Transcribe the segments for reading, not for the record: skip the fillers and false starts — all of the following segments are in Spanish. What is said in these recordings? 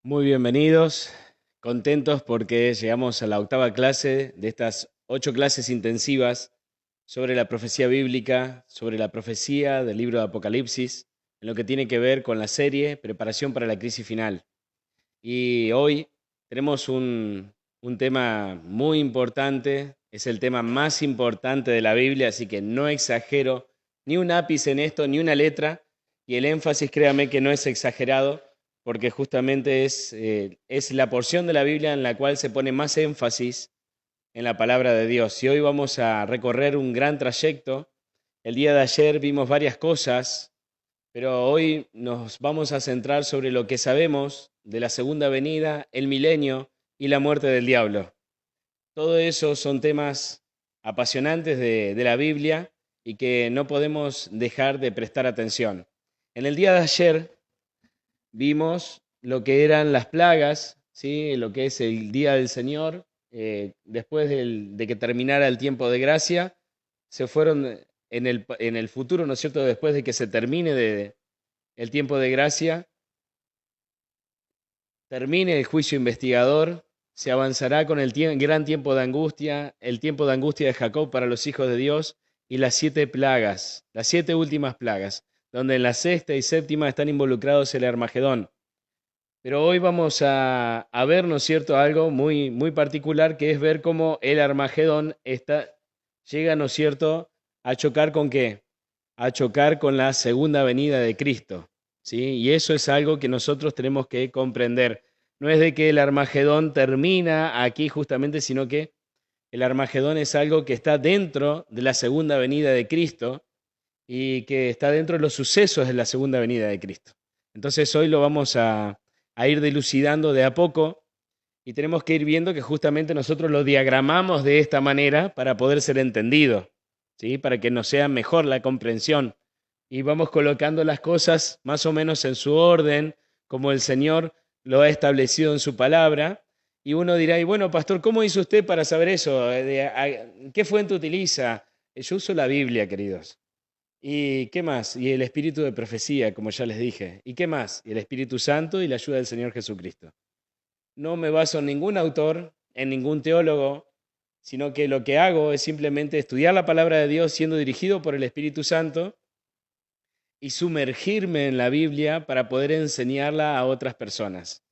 Muy bienvenidos, contentos porque llegamos a la octava clase de estas 8 clases intensivas sobre la profecía bíblica, sobre la profecía del libro de Apocalipsis, en lo que tiene que ver con la serie Preparación para la crisis final. Y hoy tenemos un tema muy importante, es el tema más importante de la Biblia, así que no exagero ni un ápice en esto, ni una letra, y el énfasis, créame que no es exagerado, porque justamente es la porción de la Biblia en la cual se pone más énfasis en la palabra de Dios. Y hoy vamos a recorrer un gran trayecto. El día de ayer vimos varias cosas, pero hoy nos vamos a centrar sobre lo que sabemos de la segunda venida, el milenio y la muerte del diablo. Todo eso son temas apasionantes de la Biblia y que no podemos dejar de prestar atención. En el día de ayer vimos lo que eran las plagas, ¿sí? Lo que es el día del Señor, después de que terminara el tiempo de gracia, se fueron en el futuro, ¿no es cierto? Después de que se termine el tiempo de gracia, termine el juicio investigador, se avanzará con el gran tiempo de angustia, el tiempo de angustia de Jacob para los hijos de Dios y las 7 plagas, las 7 últimas plagas, donde en la sexta y séptima están involucrados el Armagedón. Pero hoy vamos a ver, ¿no es cierto?, algo muy, muy particular, que es ver cómo el Armagedón llega, ¿no es cierto?, a chocar con qué, a chocar con la segunda venida de Cristo, ¿sí? Y eso es algo que nosotros tenemos que comprender. No es de que el Armagedón termina aquí justamente, sino que el Armagedón es algo que está dentro de la segunda venida de Cristo y que está dentro de los sucesos de la segunda venida de Cristo. Entonces hoy lo vamos a ir dilucidando de a poco y tenemos que ir viendo que justamente nosotros lo diagramamos de esta manera para poder ser entendido, ¿sí? Para que nos sea mejor la comprensión. Y vamos colocando las cosas más o menos en su orden, como el Señor lo ha establecido en su palabra. Y uno dirá, y bueno, pastor, ¿cómo hizo usted para saber eso? ¿Qué fuente utiliza? Yo uso la Biblia, queridos. ¿Y qué más? Y el espíritu de profecía, como ya les dije. ¿Y qué más? Y el Espíritu Santo y la ayuda del Señor Jesucristo. No me baso en ningún autor, en ningún teólogo, sino que lo que hago es simplemente estudiar la palabra de Dios siendo dirigido por el Espíritu Santo y sumergirme en la Biblia para poder enseñarla a otras personas.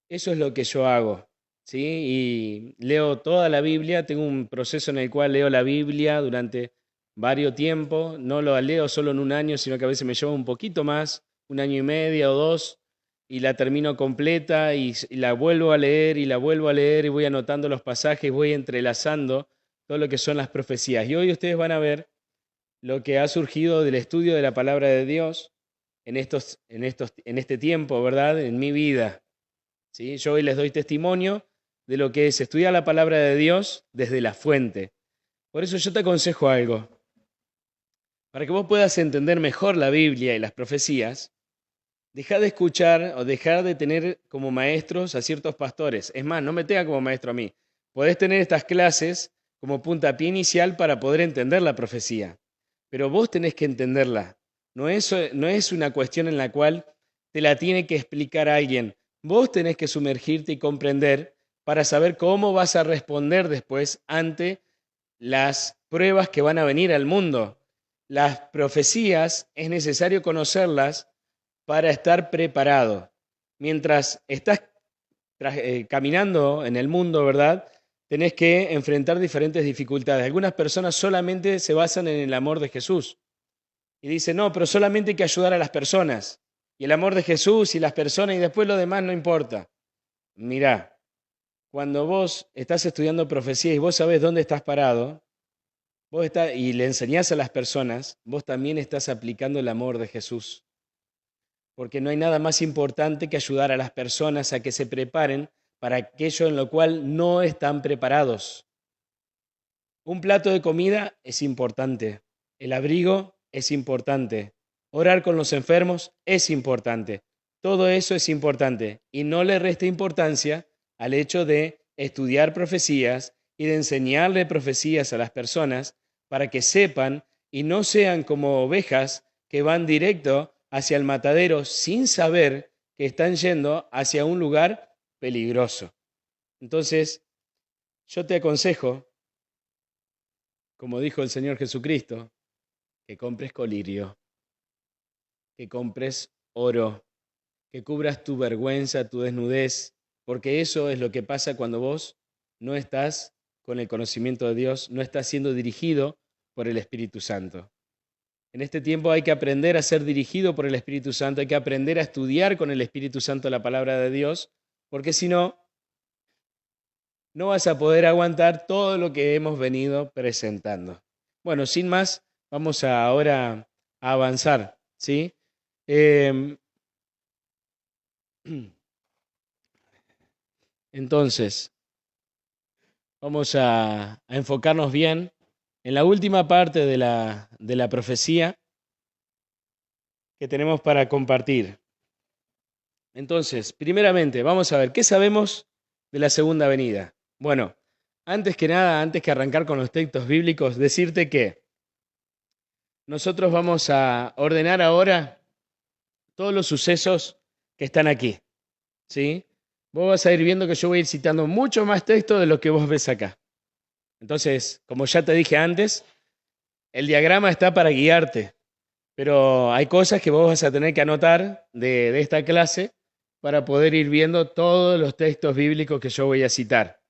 Eso es lo que yo hago, ¿sí? Y leo toda la Biblia, tengo un proceso en el cual leo la Biblia durante varios tiempos, no lo leo solo en un año, sino que a veces me lleva un poquito más, un año y medio o dos, y la termino completa y la vuelvo a leer y la vuelvo a leer y voy anotando los pasajes, voy entrelazando todo lo que son las profecías. Y hoy ustedes van a ver lo que ha surgido del estudio de la palabra de Dios en este tiempo, ¿verdad? En mi vida. ¿Sí? Yo hoy les doy testimonio de lo que es estudiar la palabra de Dios desde la fuente. Por eso yo te aconsejo algo. Para que vos puedas entender mejor la Biblia y las profecías, deja de escuchar o dejar de tener como maestros a ciertos pastores. Es más, no me tenga como maestro a mí. Podés tener estas clases como puntapié inicial para poder entender la profecía. Pero vos tenés que entenderla. No es una cuestión en la cual te la tiene que explicar alguien. Vos tenés que sumergirte y comprender para saber cómo vas a responder después ante las pruebas que van a venir al mundo. Las profecías es necesario conocerlas para estar preparado. Mientras estás caminando en el mundo, ¿verdad? Tenés que enfrentar diferentes dificultades. Algunas personas solamente se basan en el amor de Jesús y dicen, no, pero solamente hay que ayudar a las personas. Y el amor de Jesús y las personas y después lo demás no importa. Mirá, cuando vos estás estudiando profecía y vos sabés dónde estás parado, y le enseñás a las personas, vos también estás aplicando el amor de Jesús. Porque no hay nada más importante que ayudar a las personas a que se preparen para aquello en lo cual no están preparados. Un plato de comida es importante, el abrigo es importante, orar con los enfermos es importante, todo eso es importante y no le resta importancia al hecho de estudiar profecías y de enseñarle profecías a las personas para que sepan y no sean como ovejas que van directo hacia el matadero sin saber que están yendo hacia un lugar peligroso. Entonces, yo te aconsejo, como dijo el Señor Jesucristo, que compres colirio, que compres oro, que cubras tu vergüenza, tu desnudez, porque eso es lo que pasa cuando vos no estás con el conocimiento de Dios, no estás siendo dirigido por el Espíritu Santo. En este tiempo hay que aprender a ser dirigido por el Espíritu Santo, hay que aprender a estudiar con el Espíritu Santo la palabra de Dios, porque si no, no vas a poder aguantar todo lo que hemos venido presentando. Bueno, sin más, vamos ahora a avanzar, ¿sí? Entonces, vamos a enfocarnos bien en la última parte de la profecía que tenemos para compartir. Entonces, primeramente, vamos a ver, ¿qué sabemos de la segunda venida? Bueno, antes que nada, antes que arrancar con los textos bíblicos, decirte que nosotros vamos a ordenar ahora todos los sucesos que están aquí, ¿sí? Vos vas a ir viendo que yo voy a ir citando mucho más texto de lo que vos ves acá. Entonces, como ya te dije antes, el diagrama está para guiarte, pero hay cosas que vos vas a tener que anotar de esta clase para poder ir viendo todos los textos bíblicos que yo voy a citar.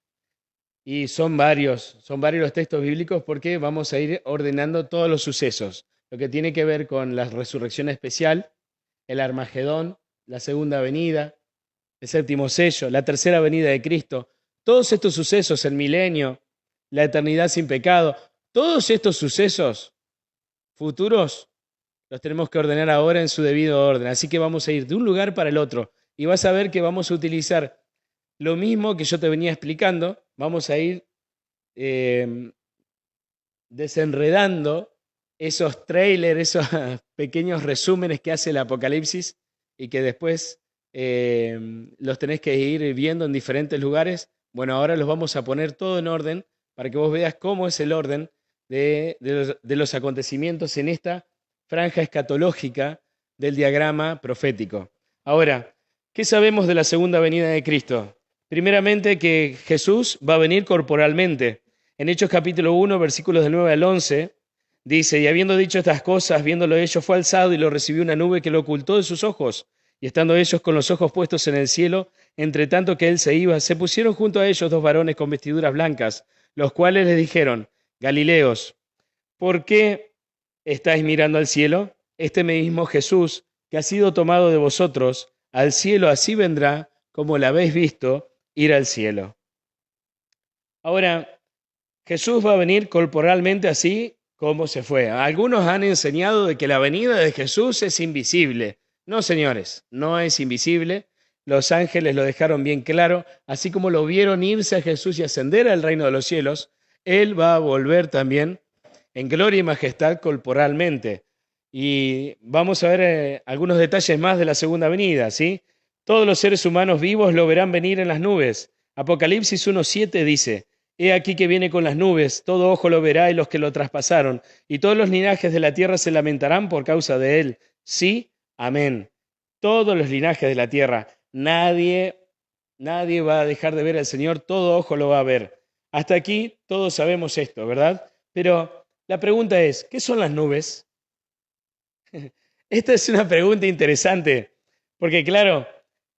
Y son varios los textos bíblicos porque vamos a ir ordenando todos los sucesos, lo que tiene que ver con la resurrección especial, el Armagedón, la segunda venida, el séptimo sello, la tercera venida de Cristo, todos estos sucesos, el milenio, la eternidad sin pecado, todos estos sucesos futuros los tenemos que ordenar ahora en su debido orden. Así que vamos a ir de un lugar para el otro y vas a ver que vamos a utilizar lo mismo que yo te venía explicando. Vamos a ir desenredando esos trailers, esos pequeños resúmenes que hace el Apocalipsis y que después los tenés que ir viendo en diferentes lugares. Bueno, ahora los vamos a poner todo en orden para que vos veas cómo es el orden de los acontecimientos en esta franja escatológica del diagrama profético. Ahora, ¿qué sabemos de la segunda venida de Cristo? Primeramente que Jesús va a venir corporalmente. En Hechos capítulo 1, versículos del 9 al 11, dice, y habiendo dicho estas cosas, viéndolo ellos, fue alzado y lo recibió una nube que lo ocultó de sus ojos. Y estando ellos con los ojos puestos en el cielo, entre tanto que él se iba, se pusieron junto a ellos dos varones con vestiduras blancas, los cuales les dijeron, Galileos, ¿por qué estáis mirando al cielo? Este mismo Jesús, que ha sido tomado de vosotros al cielo, así vendrá, como la habéis visto, ir al cielo. Ahora, Jesús va a venir corporalmente así como se fue. Algunos han enseñado de que la venida de Jesús es invisible. No, señores, no es invisible. Los ángeles lo dejaron bien claro, así como lo vieron irse a Jesús y ascender al reino de los cielos, Él va a volver también en gloria y majestad corporalmente. Y vamos a ver algunos detalles más de la segunda venida, ¿sí? Todos los seres humanos vivos lo verán venir en las nubes. Apocalipsis 1:7 dice, He aquí que viene con las nubes, todo ojo lo verá y los que lo traspasaron, y todos los linajes de la tierra se lamentarán por causa de él. Sí, amén. Todos los linajes de la tierra, nadie va a dejar de ver al Señor, todo ojo lo va a ver. Hasta aquí todos sabemos esto, ¿verdad? Pero la pregunta es, ¿qué son las nubes? Esta es una pregunta interesante, porque claro,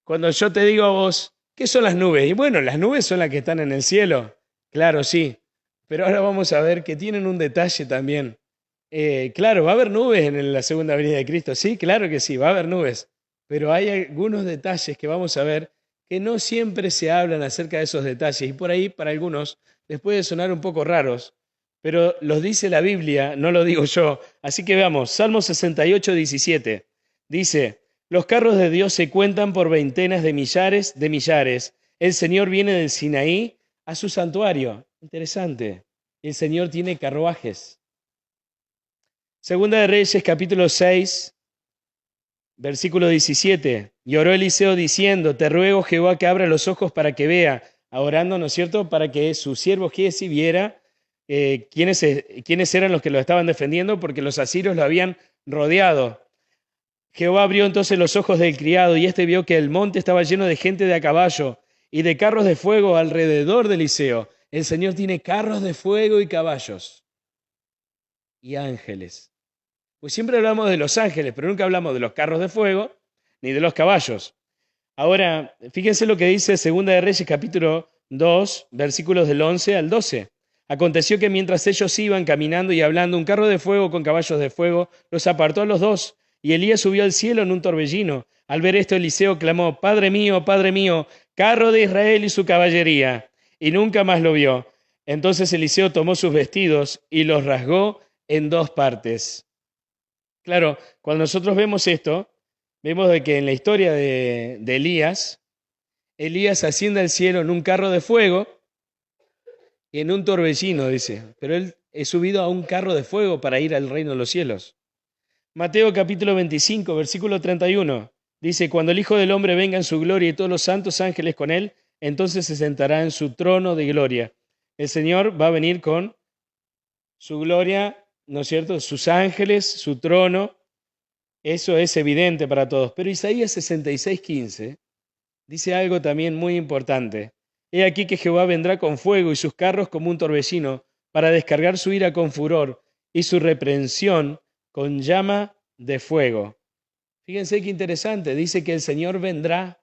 cuando yo te digo a vos, ¿qué son las nubes? Y bueno, las nubes son las que están en el cielo. Claro, sí. Pero ahora vamos a ver que tienen un detalle también. Claro, va a haber nubes en la segunda venida de Cristo. Sí, claro que sí, va a haber nubes. Pero hay algunos detalles que vamos a ver que no siempre se hablan acerca de esos detalles. Y por ahí, para algunos, les puede sonar un poco raros. Pero los dice la Biblia, no lo digo yo. Así que veamos, Salmo 68:17. Dice, los carros de Dios se cuentan por veintenas de millares. El Señor viene del Sinaí a su santuario. Interesante. El Señor tiene carruajes. Segunda de Reyes, capítulo 6, versículo 17. Y oró Eliseo diciendo, te ruego, Jehová, que abra los ojos para que vea. Orando, ¿no es cierto?, para que su siervo Giezi viera quiénes eran los que lo estaban defendiendo, porque los asirios lo habían rodeado. Jehová abrió entonces los ojos del criado, y éste vio que el monte estaba lleno de gente de a caballo y de carros de fuego alrededor de Eliseo. El Señor tiene carros de fuego y caballos y ángeles. Pues siempre hablamos de los ángeles, pero nunca hablamos de los carros de fuego ni de los caballos. Ahora, fíjense lo que dice Segunda de Reyes, capítulo 2, versículos del 11 al 12. Aconteció que mientras ellos iban caminando y hablando, un carro de fuego con caballos de fuego los apartó a los dos, y Elías subió al cielo en un torbellino. Al ver esto, Eliseo clamó: Padre mío, carro de Israel y su caballería. Y nunca más lo vio. Entonces Eliseo tomó sus vestidos y los rasgó en dos partes. Claro, cuando nosotros vemos esto, vemos de que en la historia de Elías, Elías asciende al cielo en un carro de fuego y en un torbellino, dice, pero él es subido a un carro de fuego para ir al reino de los cielos. Mateo capítulo 25, versículo 31, dice: Cuando el Hijo del Hombre venga en su gloria y todos los santos ángeles con él, entonces se sentará en su trono de gloria. El Señor va a venir con su gloria, ¿no es cierto? Sus ángeles, su trono. Eso es evidente para todos. Pero Isaías 66:15 dice algo también muy importante. He aquí que Jehová vendrá con fuego y sus carros como un torbellino, para descargar su ira con furor y su reprensión con llama de fuego. Fíjense qué interesante. Dice que el Señor vendrá.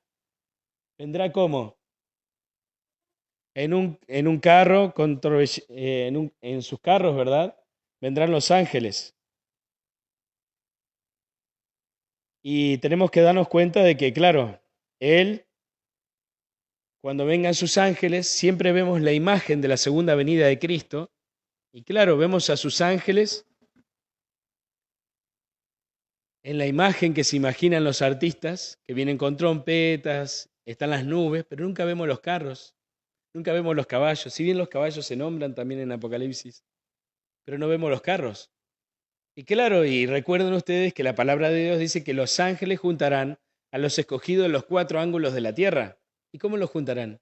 ¿Vendrá cómo? En un carro, en sus carros, ¿verdad? Vendrán los ángeles. Y tenemos que darnos cuenta de que, claro, Él, cuando vengan sus ángeles, siempre vemos la imagen de la segunda venida de Cristo. Y claro, vemos a sus ángeles en la imagen que se imaginan los artistas, que vienen con trompetas, están las nubes, pero nunca vemos los carros, nunca vemos los caballos. Si bien los caballos se nombran también en Apocalipsis, pero no vemos los carros. Y claro, y recuerden ustedes que la palabra de Dios dice que los ángeles juntarán a los escogidos de los cuatro ángulos de la tierra. ¿Y cómo los juntarán?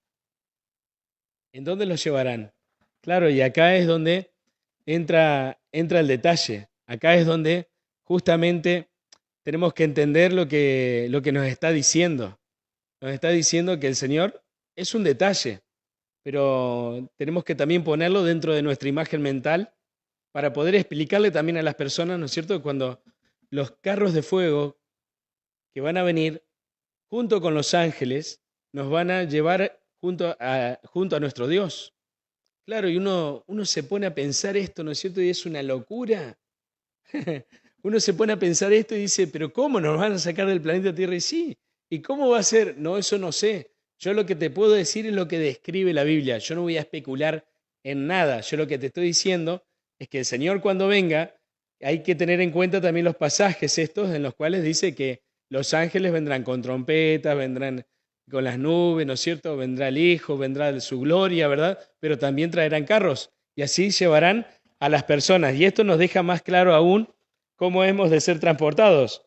¿En dónde los llevarán? Claro, y acá es donde entra el detalle. Acá es donde justamente tenemos que entender lo que nos está diciendo. Nos está diciendo que el Señor es un detalle, pero tenemos que también ponerlo dentro de nuestra imagen mental para poder explicarle también a las personas, ¿no es cierto?, cuando los carros de fuego que van a venir junto con los ángeles nos van a llevar junto a nuestro Dios. Claro, y uno se pone a pensar esto, ¿no es cierto? Y es una locura. Uno se pone a pensar esto y dice, pero ¿cómo nos van a sacar del planeta Tierra? Y sí, ¿y cómo va a ser? No, eso no sé. Yo lo que te puedo decir es lo que describe la Biblia. Yo no voy a especular en nada. Yo lo que te estoy diciendo es que el Señor cuando venga, hay que tener en cuenta también los pasajes estos en los cuales dice que los ángeles vendrán con trompetas, vendrán con las nubes, ¿no es cierto? Vendrá el Hijo, vendrá su gloria, ¿verdad? Pero también traerán carros y así llevarán a las personas. Y esto nos deja más claro aún cómo hemos de ser transportados.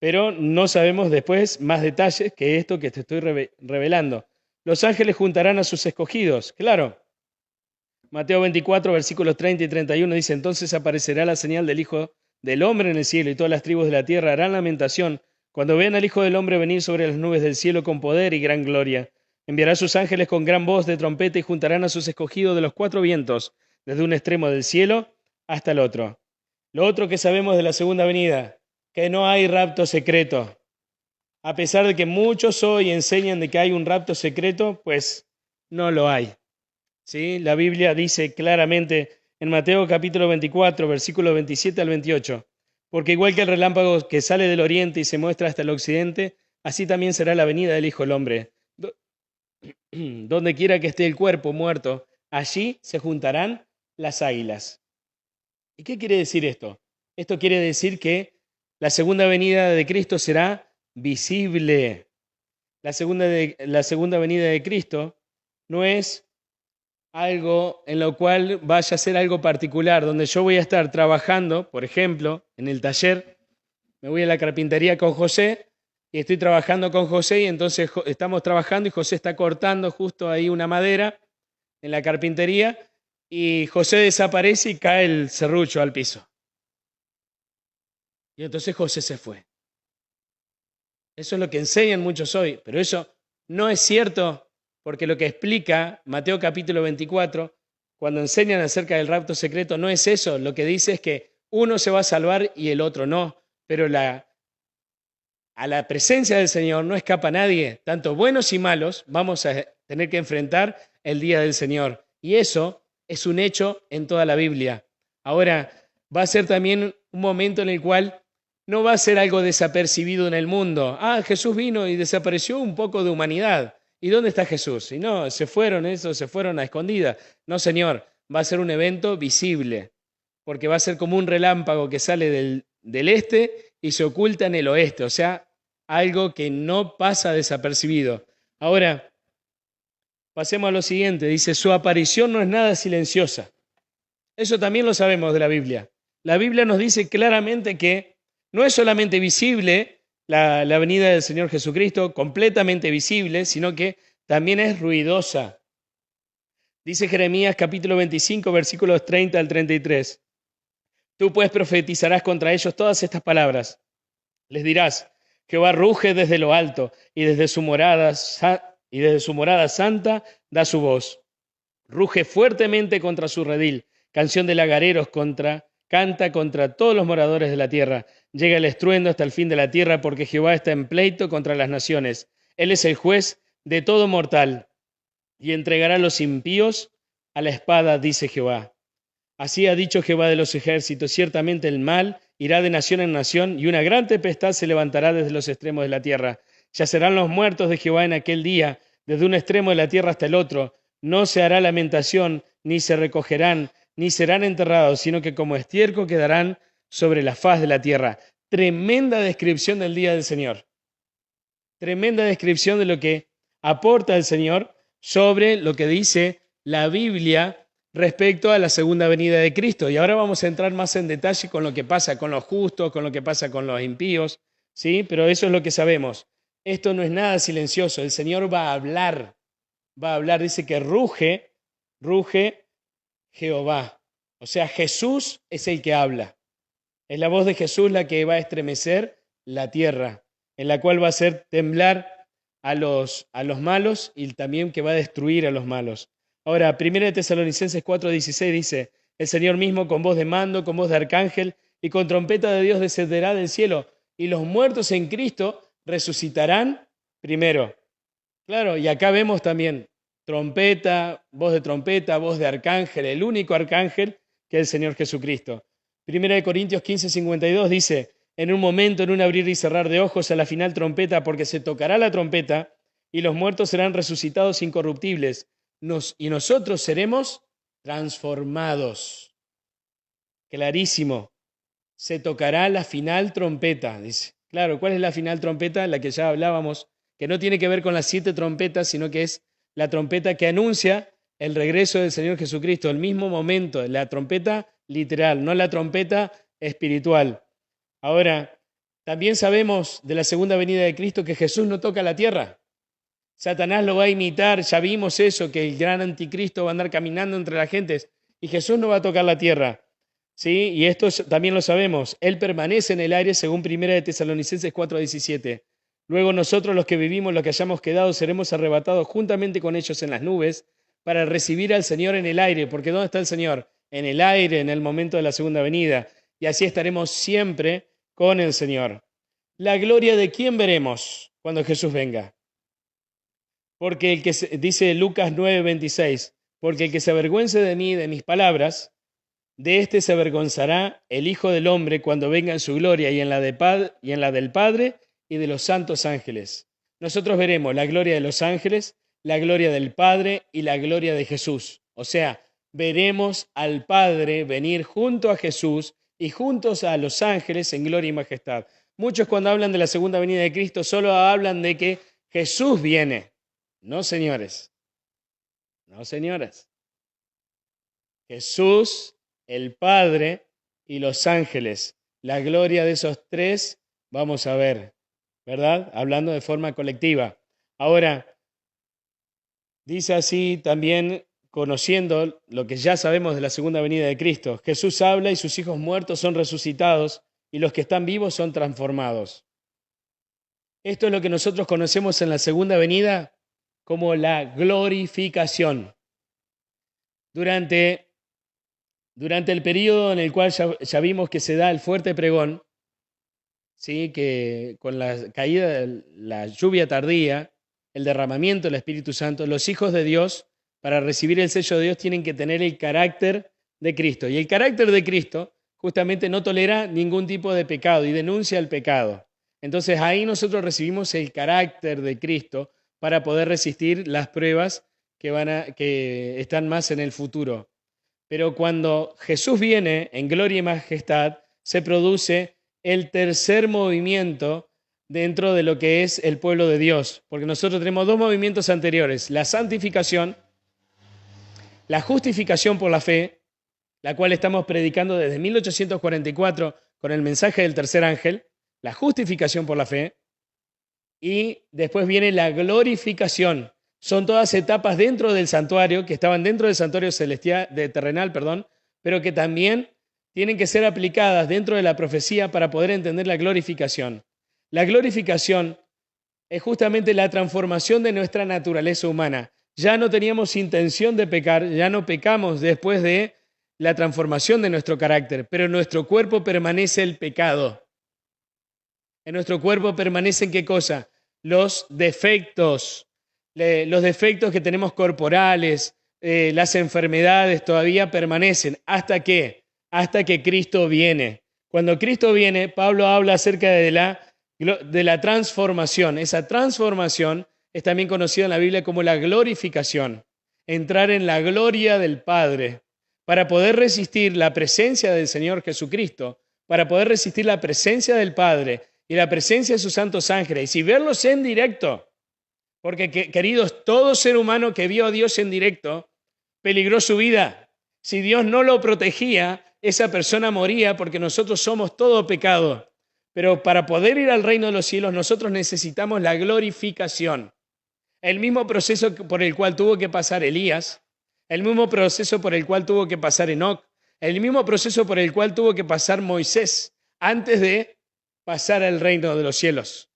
Pero no sabemos después más detalles que esto que te estoy revelando. Los ángeles juntarán a sus escogidos, claro. Mateo 24, versículos 30 y 31 dice: Entonces aparecerá la señal del Hijo del Hombre en el cielo, y todas las tribus de la tierra harán lamentación cuando vean al Hijo del Hombre venir sobre las nubes del cielo con poder y gran gloria. Enviará a sus ángeles con gran voz de trompeta y juntarán a sus escogidos de los cuatro vientos, desde un extremo del cielo hasta el otro. Lo otro que sabemos de la segunda venida, que no hay rapto secreto. A pesar de que muchos hoy enseñan de que hay un rapto secreto, pues no lo hay. ¿Sí? La Biblia dice claramente en Mateo capítulo 24, versículos 27 al 28, porque igual que el relámpago que sale del oriente y se muestra hasta el occidente, así también será la venida del Hijo del Hombre. Donde quiera que esté el cuerpo muerto, allí se juntarán las águilas. ¿Y qué quiere decir esto? Esto quiere decir que la segunda venida de Cristo será visible. La segunda venida de Cristo no es algo en lo cual vaya a ser algo particular, donde yo voy a estar trabajando, por ejemplo, en el taller, me voy a la carpintería con José y estoy trabajando con José y entonces estamos trabajando y José está cortando justo ahí una madera en la carpintería y José desaparece y cae el serrucho al piso. Y entonces José se fue. Eso es lo que enseñan muchos hoy, pero eso no es cierto, porque lo que explica Mateo capítulo 24, cuando enseñan acerca del rapto secreto, no es eso. Lo que dice es que uno se va a salvar y el otro no, pero a la presencia del Señor no escapa nadie, tanto buenos y malos vamos a tener que enfrentar el día del Señor. Y eso es un hecho en toda la Biblia. Ahora, va a ser también un momento en el cual no va a ser algo desapercibido en el mundo. Ah, Jesús vino y desapareció un poco de humanidad. ¿Y dónde está Jesús? Y no, se fueron a escondidas. No, Señor, va a ser un evento visible, porque va a ser como un relámpago que sale del este y se oculta en el oeste, o sea, algo que no pasa desapercibido. Ahora, pasemos a lo siguiente. Dice, su aparición no es nada silenciosa. Eso también lo sabemos de la Biblia. La Biblia nos dice claramente que no es solamente visible la venida del Señor Jesucristo, completamente visible, sino que también es ruidosa. Dice Jeremías capítulo 25, versículos 30 al 33. Tú pues profetizarás contra ellos todas estas palabras. Les dirás, Jehová ruge desde lo alto y desde su morada santa da su voz. Ruge fuertemente contra su redil. Canción de lagareros canta contra todos los moradores de la tierra. Llega el estruendo hasta el fin de la tierra porque Jehová está en pleito contra las naciones. Él es el juez de todo mortal y entregará a los impíos a la espada, dice Jehová. Así ha dicho Jehová de los ejércitos, ciertamente el mal irá de nación en nación y una gran tempestad se levantará desde los extremos de la tierra. Yacerán los muertos de Jehová en aquel día, desde un extremo de la tierra hasta el otro. No se hará lamentación, ni se recogerán, ni serán enterrados, sino que como estiércol quedarán sobre la faz de la tierra. Tremenda descripción del día del Señor. Tremenda descripción de lo que aporta el Señor sobre lo que dice la Biblia respecto a la segunda venida de Cristo. Y ahora vamos a entrar más en detalle con lo que pasa con los justos, con lo que pasa con los impíos, ¿sí? Pero eso es lo que sabemos. Esto no es nada silencioso. El Señor va a hablar, dice que ruge Jehová. O sea, Jesús es el que habla. Es la voz de Jesús la que va a estremecer la tierra, en la cual va a hacer temblar a los malos y también que va a destruir a los malos. Ahora, 1 Tesalonicenses 4:16 dice, el Señor mismo con voz de mando, con voz de arcángel y con trompeta de Dios descenderá del cielo y los muertos en Cristo resucitarán primero. Claro, y acá vemos también trompeta, voz de arcángel, el único arcángel que es el Señor Jesucristo. 1 Corintios 15:52 dice, en un momento, en un abrir y cerrar de ojos, a la final trompeta, porque se tocará la trompeta y los muertos serán resucitados incorruptibles y nosotros seremos transformados. Clarísimo, se tocará la final trompeta, dice. Claro, ¿cuál es la final trompeta? La que ya hablábamos, que no tiene que ver con las 7 trompetas, sino que es la trompeta que anuncia el regreso del Señor Jesucristo, el mismo momento, la trompeta literal, no la trompeta espiritual. Ahora, también sabemos de la segunda venida de Cristo que Jesús no toca la tierra. Satanás lo va a imitar, ya vimos eso, que el gran anticristo va a andar caminando entre las gentes y Jesús no va a tocar la tierra. ¿Sí? Y esto también lo sabemos. Él permanece en el aire según 1 Tesalonicenses 4:17. Luego nosotros los que vivimos, los que hayamos quedado, seremos arrebatados juntamente con ellos en las nubes para recibir al Señor en el aire. Porque ¿dónde está el Señor? En el aire, en el momento de la segunda venida. Y así estaremos siempre con el Señor. ¿La gloria de quién veremos cuando Jesús venga? Porque el que dice Lucas 9:26, porque el que se avergüence de mí, de mis palabras, de éste se avergonzará el Hijo del Hombre cuando venga en su gloria y en la del Padre y de los santos ángeles. Nosotros veremos la gloria de los ángeles, la gloria del Padre y la gloria de Jesús. O sea, veremos al Padre venir junto a Jesús y juntos a los ángeles en gloria y majestad. Muchos cuando hablan de la segunda venida de Cristo solo hablan de que Jesús viene. No, señores. No, señoras. Jesús, el Padre y los ángeles. La gloria de esos tres vamos a ver, ¿verdad? Hablando de forma colectiva. Ahora, dice así también, conociendo lo que ya sabemos de la segunda venida de Cristo. Jesús habla y sus hijos muertos son resucitados y los que están vivos son transformados. Esto es lo que nosotros conocemos en la segunda venida como la glorificación. Durante el periodo en el cual ya vimos que se da el fuerte pregón, ¿sí? Que con la caída, la lluvia tardía, el derramamiento del Espíritu Santo, los hijos de Dios, para recibir el sello de Dios, tienen que tener el carácter de Cristo. Y el carácter de Cristo justamente no tolera ningún tipo de pecado y denuncia el pecado. Entonces ahí nosotros recibimos el carácter de Cristo para poder resistir las pruebas que están más en el futuro. Pero cuando Jesús viene en gloria y majestad, se produce el tercer movimiento dentro de lo que es el pueblo de Dios. Porque nosotros tenemos dos movimientos anteriores, la santificación, la justificación por la fe, la cual estamos predicando desde 1844 con el mensaje del tercer ángel, la justificación por la fe, y después viene la glorificación. Son todas etapas dentro del santuario, que estaban dentro del santuario celestial, terrenal, pero que también tienen que ser aplicadas dentro de la profecía para poder entender la glorificación. La glorificación es justamente la transformación de nuestra naturaleza humana. Ya no teníamos intención de pecar, ya no pecamos después de la transformación de nuestro carácter, pero en nuestro cuerpo permanece el pecado. En nuestro cuerpo permanecen ¿qué cosa? Los defectos que tenemos corporales, las enfermedades todavía permanecen. ¿Hasta qué? Hasta que Cristo viene. Cuando Cristo viene, Pablo habla acerca de la transformación. Esa transformación es también conocida en la Biblia como la glorificación. Entrar en la gloria del Padre para poder resistir la presencia del Señor Jesucristo, para poder resistir la presencia del Padre y la presencia de sus santos ángeles y verlos en directo. Porque, queridos, todo ser humano que vio a Dios en directo peligró su vida. Si Dios no lo protegía, esa persona moría porque nosotros somos todo pecado. Pero para poder ir al reino de los cielos, nosotros necesitamos la glorificación. El mismo proceso por el cual tuvo que pasar Elías, el mismo proceso por el cual tuvo que pasar Enoc, el mismo proceso por el cual tuvo que pasar Moisés antes de pasar al reino de los cielos.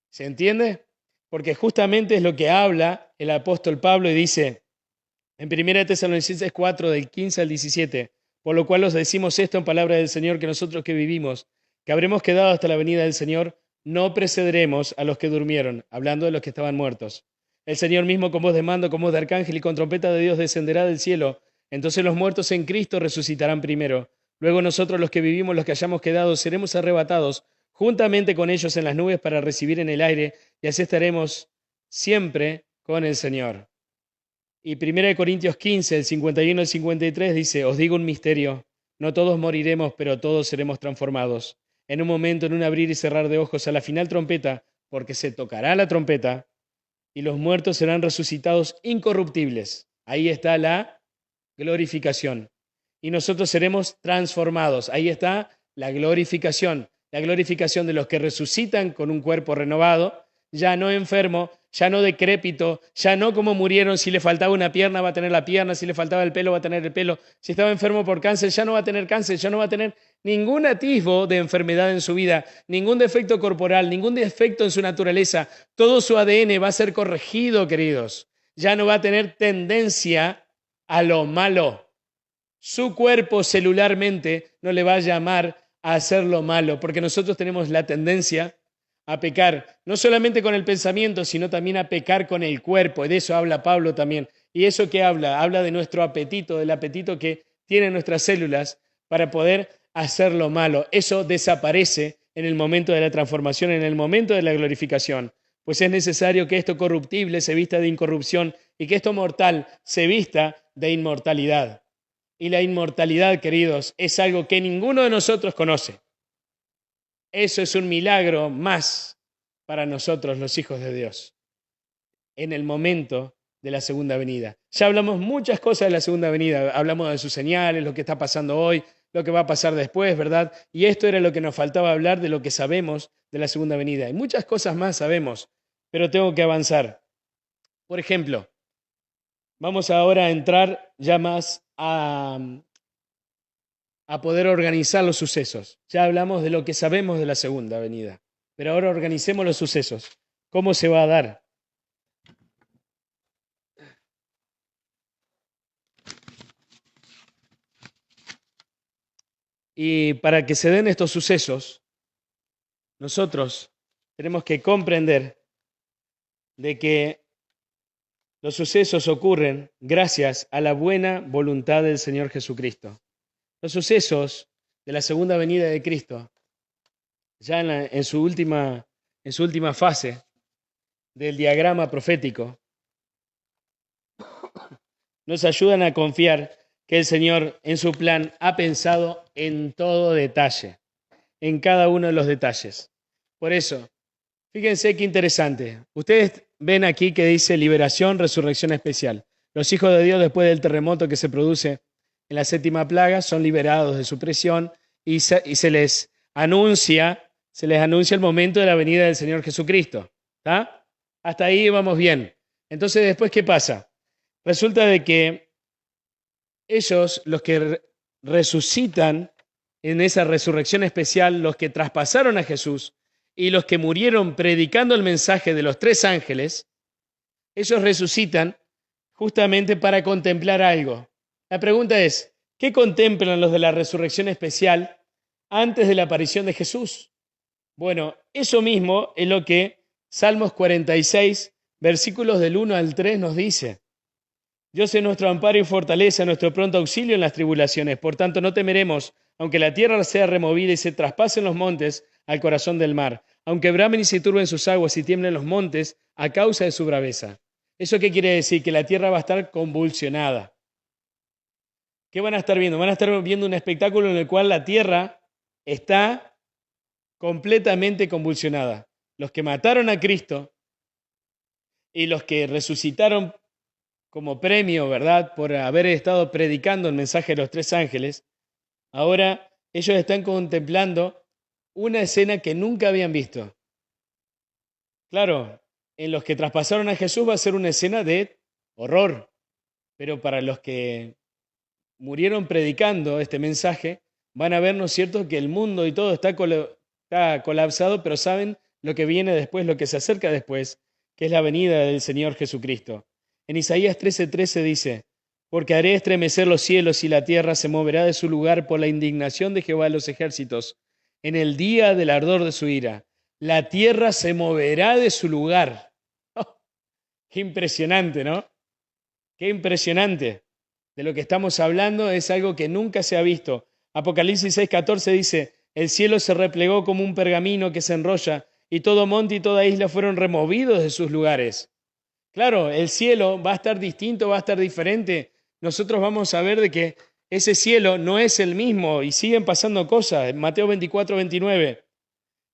¿Se entiende? Porque justamente es lo que habla el apóstol Pablo y dice en 1 Tesalonicenses 4, del 15 al 17, por lo cual os decimos esto en palabra del Señor, que nosotros que vivimos, que habremos quedado hasta la venida del Señor, no precederemos a los que durmieron, hablando de los que estaban muertos. El Señor mismo con voz de mando, con voz de arcángel y con trompeta de Dios descenderá del cielo. Entonces los muertos en Cristo resucitarán primero. Luego nosotros los que vivimos, los que hayamos quedado, seremos arrebatados juntamente con ellos en las nubes para recibir en el aire, y así estaremos siempre con el Señor. Y 1 Corintios 15, el 51 al 53 dice, os digo un misterio, no todos moriremos, pero todos seremos transformados. En un momento, en un abrir y cerrar de ojos, a la final trompeta, porque se tocará la trompeta, y los muertos serán resucitados incorruptibles. Ahí está la glorificación. Y nosotros seremos transformados. Ahí está la glorificación de los que resucitan con un cuerpo renovado, ya no enfermo, ya no decrépito, ya no como murieron, si le faltaba una pierna va a tener la pierna, si le faltaba el pelo va a tener el pelo, si estaba enfermo por cáncer ya no va a tener cáncer, ya no va a tener ningún atisbo de enfermedad en su vida, ningún defecto corporal, ningún defecto en su naturaleza, todo su ADN va a ser corregido, queridos, ya no va a tener tendencia a lo malo. Su cuerpo celularmente no le va a llamar a hacer lo malo, porque nosotros tenemos la tendencia a pecar, no solamente con el pensamiento, sino también a pecar con el cuerpo. Y de eso habla Pablo también. ¿Y eso qué habla? Habla de nuestro apetito, del apetito que tienen nuestras células para poder hacer lo malo. Eso desaparece en el momento de la transformación, en el momento de la glorificación. Pues es necesario que esto corruptible se vista de incorrupción y que esto mortal se vista de inmortalidad. Y la inmortalidad, queridos, es algo que ninguno de nosotros conoce. Eso es un milagro más para nosotros, los hijos de Dios, en el momento de la segunda venida. Ya hablamos muchas cosas de la segunda venida, hablamos de sus señales, lo que está pasando hoy, lo que va a pasar después, ¿verdad? Y esto era lo que nos faltaba hablar de lo que sabemos de la segunda venida. Y muchas cosas más sabemos, pero tengo que avanzar. Por ejemplo, vamos ahora a entrar ya más a poder organizar los sucesos. Ya hablamos de lo que sabemos de la segunda venida. Pero ahora organicemos los sucesos. ¿Cómo se va a dar? Y para que se den estos sucesos, nosotros tenemos que comprender de que los sucesos ocurren gracias a la buena voluntad del Señor Jesucristo. Los sucesos de la segunda venida de Cristo, ya en su última fase del diagrama profético, nos ayudan a confiar que el Señor en su plan ha pensado en todo detalle, en cada uno de los detalles. Por eso, fíjense qué interesante. Ustedes ven aquí que dice liberación, resurrección especial. Los hijos de Dios, después del terremoto que se produce en la séptima plaga, son liberados de su prisión y se les anuncia el momento de la venida del Señor Jesucristo. ¿Está? Hasta ahí vamos bien. Entonces, después, ¿qué pasa? Resulta de que ellos, los que resucitan en esa resurrección especial, los que traspasaron a Jesús y los que murieron predicando el mensaje de los tres ángeles, ellos resucitan justamente para contemplar algo. La pregunta es, ¿qué contemplan los de la resurrección especial antes de la aparición de Jesús? Bueno, eso mismo es lo que Salmos 46, versículos del 1 al 3 nos dice. Dios es nuestro amparo y fortaleza, nuestro pronto auxilio en las tribulaciones. Por tanto, no temeremos, aunque la tierra sea removida y se traspasen los montes al corazón del mar, aunque bramen y se turben sus aguas y tiemblen los montes a causa de su braveza. ¿Eso qué quiere decir? Que la tierra va a estar convulsionada. ¿Qué van a estar viendo? Van a estar viendo un espectáculo en el cual la tierra está completamente convulsionada. Los que mataron a Cristo y los que resucitaron como premio, ¿verdad?, por haber estado predicando el mensaje de los tres ángeles, ahora ellos están contemplando una escena que nunca habían visto. Claro, en los que traspasaron a Jesús va a ser una escena de horror, pero para los que murieron predicando este mensaje, van a ver, ¿no es cierto?, que el mundo y todo está colapsado, pero saben lo que viene después, lo que se acerca después, que es la venida del Señor Jesucristo. En Isaías 13:13 dice, porque haré estremecer los cielos y la tierra se moverá de su lugar por la indignación de Jehová de los ejércitos, en el día del ardor de su ira. La tierra se moverá de su lugar. Oh, qué impresionante, ¿no? Qué impresionante. De lo que estamos hablando es algo que nunca se ha visto. Apocalipsis 6:14 dice, el cielo se replegó como un pergamino que se enrolla y todo monte y toda isla fueron removidos de sus lugares. Claro, el cielo va a estar distinto, va a estar diferente. Nosotros vamos a ver de que ese cielo no es el mismo y siguen pasando cosas. Mateo 24:29.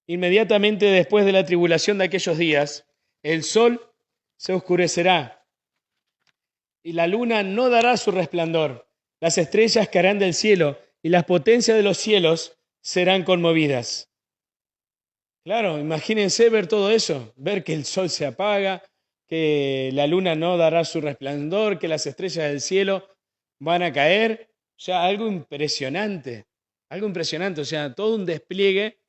Inmediatamente después de la tribulación de aquellos días, el sol se oscurecerá y la luna no dará su resplandor. Las estrellas caerán del cielo y las potencias de los cielos serán conmovidas. Claro, imagínense ver todo eso, ver que el sol se apaga, que la luna no dará su resplandor, que las estrellas del cielo van a caer. O sea, algo impresionante, o sea, todo un despliegue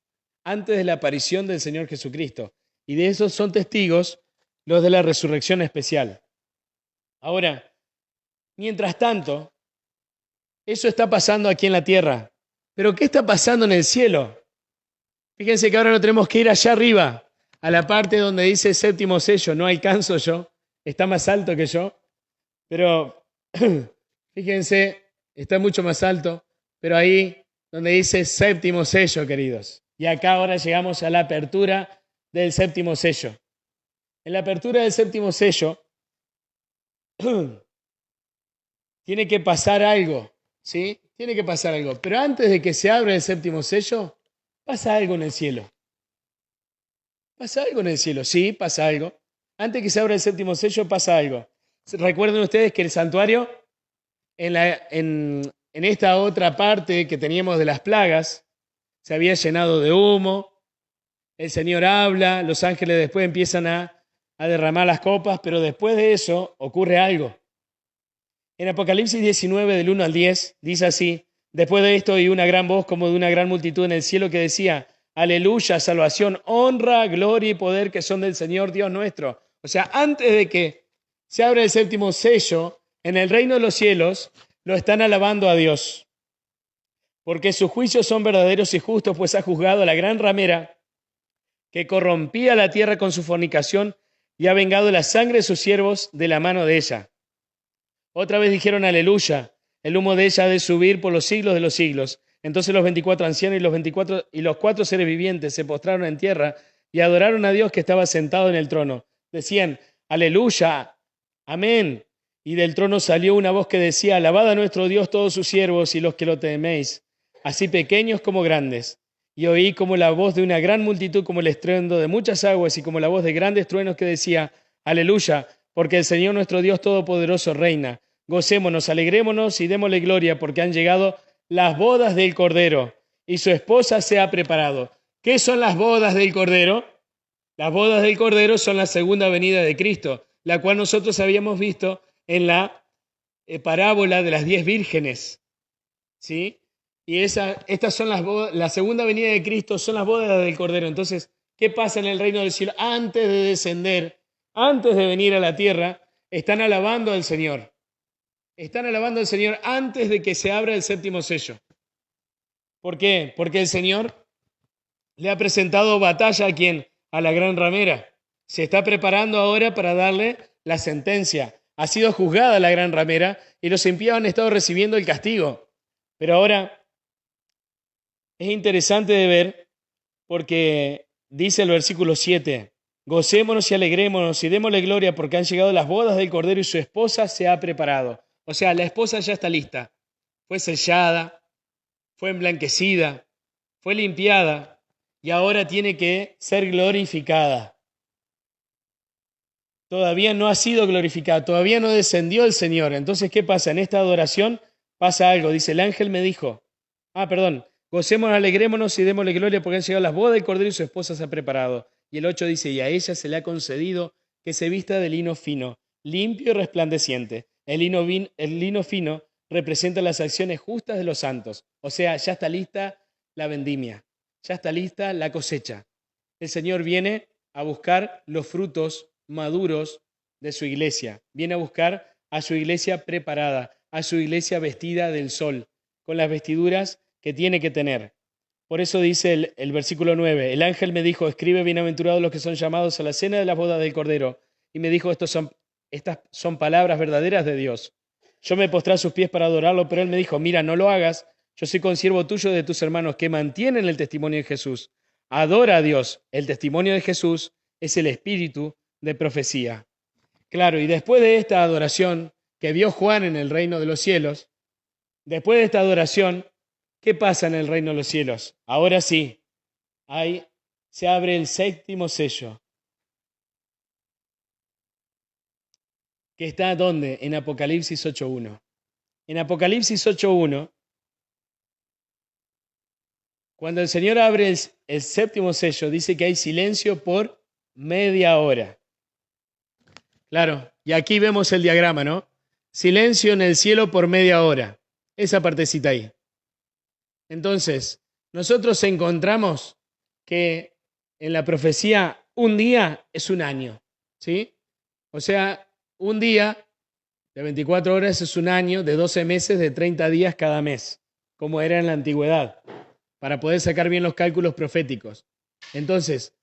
antes de la aparición del Señor Jesucristo. Y de eso son testigos los de la resurrección especial. Ahora, mientras tanto, eso está pasando aquí en la tierra. Pero ¿qué está pasando en el cielo? Fíjense que ahora no tenemos que ir allá arriba, a la parte donde dice séptimo sello. No alcanzo yo, está más alto que yo, pero fíjense, está mucho más alto, pero ahí donde dice séptimo sello, queridos. Y acá ahora llegamos a la apertura del séptimo sello. En la apertura del séptimo sello tiene que pasar algo, ¿sí? Tiene que pasar algo. Pero antes de que se abra el séptimo sello, pasa algo en el cielo. ¿Pasa algo en el cielo? Sí, pasa algo. Antes que se abra el séptimo sello, pasa algo. Recuerden ustedes que el santuario, en esta otra parte que teníamos de las plagas, se había llenado de humo. El Señor habla, los ángeles después empiezan a derramar las copas, pero después de eso ocurre algo. En Apocalipsis 19, del 1 al 10, dice así, después de esto oí una gran voz como de una gran multitud en el cielo que decía, aleluya, salvación, honra, gloria y poder que son del Señor Dios nuestro. O sea, antes de que se abra el séptimo sello, en el reino de los cielos, lo están alabando a Dios. Porque sus juicios son verdaderos y justos, pues ha juzgado a la gran ramera que corrompía la tierra con su fornicación y ha vengado la sangre de sus siervos de la mano de ella. Otra vez dijeron aleluya, el humo de ella ha de subir por los siglos de los siglos. Entonces los 24 ancianos y los 4 seres vivientes se postraron en tierra y adoraron a Dios que estaba sentado en el trono. Decían, aleluya, amén. Y del trono salió una voz que decía, alabad a nuestro Dios todos sus siervos y los que lo teméis, así pequeños como grandes. Y oí como la voz de una gran multitud, como el estruendo de muchas aguas y como la voz de grandes truenos que decía, aleluya, porque el Señor nuestro Dios Todopoderoso reina. Gocémonos, alegrémonos y démosle gloria, porque han llegado las bodas del Cordero y su esposa se ha preparado. ¿Qué son las bodas del Cordero? Las bodas del Cordero son la segunda venida de Cristo, la cual nosotros habíamos visto en la parábola de las 10 vírgenes, ¿sí? Y estas son las bodas, la segunda venida de Cristo son las bodas del Cordero. Entonces, ¿qué pasa en el reino del cielo? Antes de descender, antes de venir a la tierra, están alabando al Señor. Están alabando al Señor antes de que se abra el séptimo sello. ¿Por qué? Porque el Señor le ha presentado batalla a ¿quién? A la gran ramera. Se está preparando ahora para darle la sentencia. Ha sido juzgada la gran ramera y los impíos han estado recibiendo el castigo. Pero ahora es interesante de ver porque dice el versículo 7, gocémonos y alegrémonos y démosle gloria porque han llegado las bodas del Cordero y su esposa se ha preparado. O sea, la esposa ya está lista. Fue sellada, fue emblanquecida, fue limpiada y ahora tiene que ser glorificada. Todavía no ha sido glorificada, todavía no descendió el Señor. Entonces, ¿qué pasa? En esta adoración pasa algo. Dice, el ángel me dijo, gocémonos, alegrémonos y démosle gloria porque han llegado las bodas del Cordero y su esposa se ha preparado. Y el 8 dice, y a ella se le ha concedido que se vista de lino fino, limpio y resplandeciente. El lino fino representa las acciones justas de los santos. O sea, ya está lista la vendimia, ya está lista la cosecha. El Señor viene a buscar los frutos maduros de su iglesia. Viene a buscar a su iglesia preparada, a su iglesia vestida del sol, con las vestiduras que tiene que tener. Por eso dice el versículo 9, el ángel me dijo, escribe bienaventurados los que son llamados a la cena de las bodas del Cordero. Y me dijo, estas son palabras verdaderas de Dios. Yo me postré a sus pies para adorarlo, pero él me dijo, mira, no lo hagas, yo soy consiervo tuyo de tus hermanos que mantienen el testimonio de Jesús. Adora a Dios. El testimonio de Jesús es el espíritu de profecía. Claro, y después de esta adoración que vio Juan en el reino de los cielos, después de esta adoración, ¿qué pasa en el reino de los cielos? Ahora sí, se abre el séptimo sello. ¿Que está dónde? En Apocalipsis 8.1. En Apocalipsis 8.1, cuando el Señor abre el séptimo sello, dice que hay silencio por media hora. Claro, y aquí vemos el diagrama, ¿no? Silencio en el cielo por media hora. Esa partecita ahí. Entonces, nosotros encontramos que en la profecía un día es un año, ¿sí? O sea, un día de 24 horas es un año de 12 meses de 30 días cada mes, como era en la antigüedad, para poder sacar bien los cálculos proféticos. Entonces,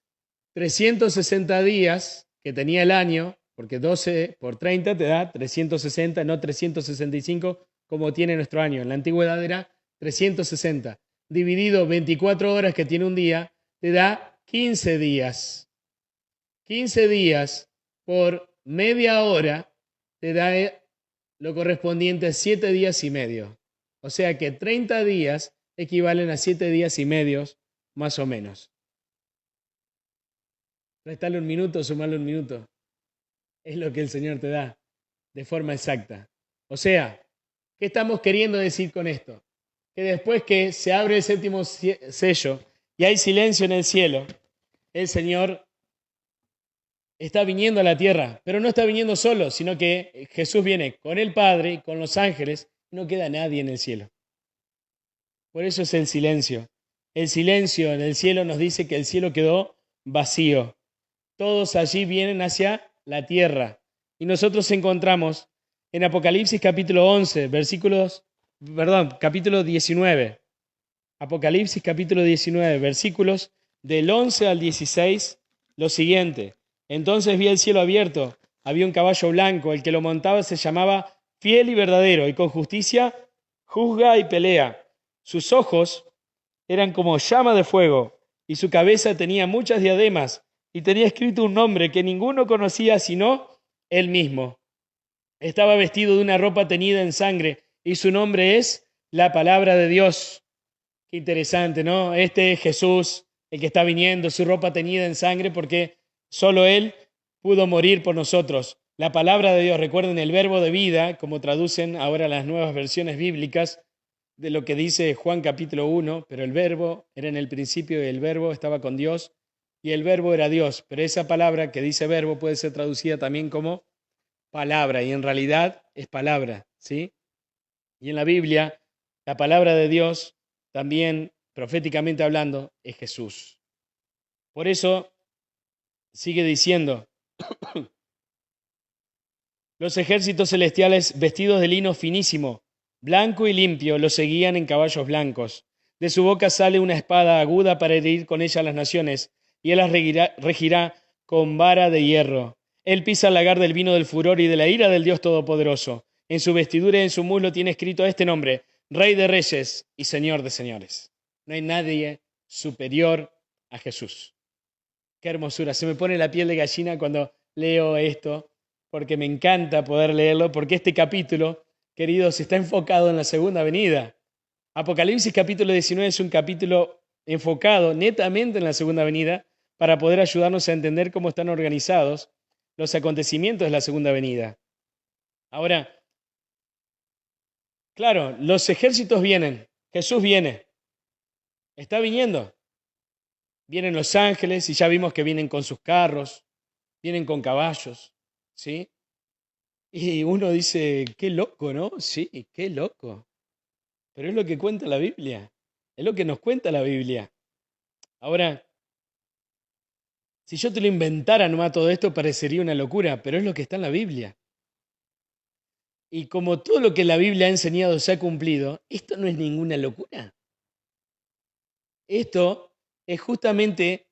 360 días que tenía el año, porque 12 por 30 te da 360, no 365 como tiene nuestro año. En la antigüedad era 360. Dividido 24 horas que tiene un día, te da 15 días. 15 días por media hora te da lo correspondiente a 7 días y medio. O sea que 30 días equivalen a 7 días y medios, más o menos. Restale un minuto, sumarle un minuto. Es lo que el Señor te da de forma exacta. O sea, ¿qué estamos queriendo decir con esto? Que después que se abre el séptimo sello y hay silencio en el cielo, el Señor está viniendo a la tierra, pero no está viniendo solo, sino que Jesús viene con el Padre y con los ángeles, y no queda nadie en el cielo. Por eso es el silencio. el silencio en el cielo nos dice que el cielo quedó vacío. Todos allí vienen hacia la tierra. Y nosotros encontramos en Apocalipsis capítulo 11, capítulo 19. Apocalipsis capítulo 19, versículos del 11 al 16, lo siguiente. Entonces vi el cielo abierto, había un caballo blanco, el que lo montaba se llamaba Fiel y Verdadero, y con justicia juzga y pelea. Sus ojos eran como llama de fuego, y su cabeza tenía muchas diademas, y tenía escrito un nombre que ninguno conocía sino él mismo. Estaba vestido de una ropa teñida en sangre, y su nombre es la Palabra de Dios. Qué interesante, ¿no? Este es Jesús, el que está viniendo, su ropa teñida en sangre, porque solo Él pudo morir por nosotros. La palabra de Dios, recuerden el verbo de vida, como traducen ahora las nuevas versiones bíblicas, de lo que dice Juan capítulo 1, pero el verbo era en el principio y el verbo estaba con Dios y el verbo era Dios. Pero esa palabra que dice verbo puede ser traducida también como palabra y en realidad es palabra, ¿sí? Y en la Biblia, la palabra de Dios, también proféticamente hablando, es Jesús. Por eso sigue diciendo, los ejércitos celestiales vestidos de lino finísimo, blanco y limpio, lo seguían en caballos blancos. De su boca sale una espada aguda para herir con ella a las naciones, y él las regirá con vara de hierro. Él pisa el lagar del vino del furor y de la ira del Dios Todopoderoso. En su vestidura y en su muslo tiene escrito este nombre, Rey de Reyes y Señor de Señores. No hay nadie superior a Jesús. Qué hermosura, se me pone la piel de gallina cuando leo esto, porque me encanta poder leerlo, porque este capítulo, queridos, está enfocado en la segunda venida. Apocalipsis capítulo 19 es un capítulo enfocado netamente en la segunda venida para poder ayudarnos a entender cómo están organizados los acontecimientos de la segunda venida. Ahora, claro, los ejércitos vienen, Jesús viene, está viniendo. Vienen los ángeles y ya vimos que vienen con sus carros, vienen con caballos, ¿sí? Y uno dice, qué loco, ¿no? Sí, qué loco. Pero es lo que cuenta la Biblia, es lo que nos cuenta la Biblia. Ahora, si yo te lo inventara nomás todo esto parecería una locura, pero es lo que está en la Biblia. Y como todo lo que la Biblia ha enseñado se ha cumplido, esto no es ninguna locura. Esto es justamente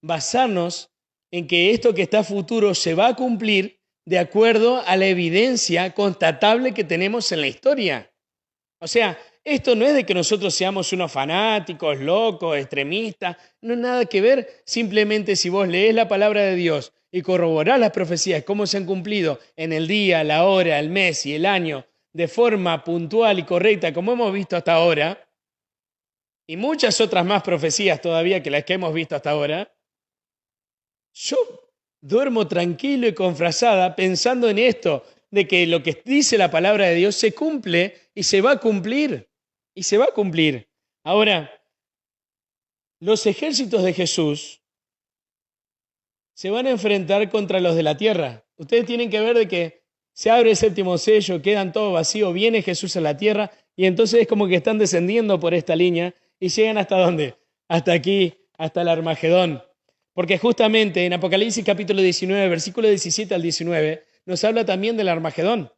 basarnos en que esto que está a futuro se va a cumplir de acuerdo a la evidencia constatable que tenemos en la historia. O sea, esto no es de que nosotros seamos unos fanáticos, locos, extremistas, no es nada que ver. Simplemente si vos lees la palabra de Dios y corroborás las profecías, cómo se han cumplido en el día, la hora, el mes y el año, de forma puntual y correcta, como hemos visto hasta ahora, y muchas otras más profecías todavía que las que hemos visto hasta ahora, yo duermo tranquilo y con frazada pensando en esto, de que lo que dice la palabra de Dios se cumple y se va a cumplir. Y se va a cumplir. Ahora, los ejércitos de Jesús se van a enfrentar contra los de la tierra. Ustedes tienen que ver de que se abre el séptimo sello, quedan todo vacío, viene Jesús a la tierra y entonces es como que están descendiendo por esta línea y llegan hasta ¿dónde? Hasta aquí, hasta el Armagedón. Porque justamente en Apocalipsis capítulo 19, versículo 17 al 19, nos habla también del Armagedón.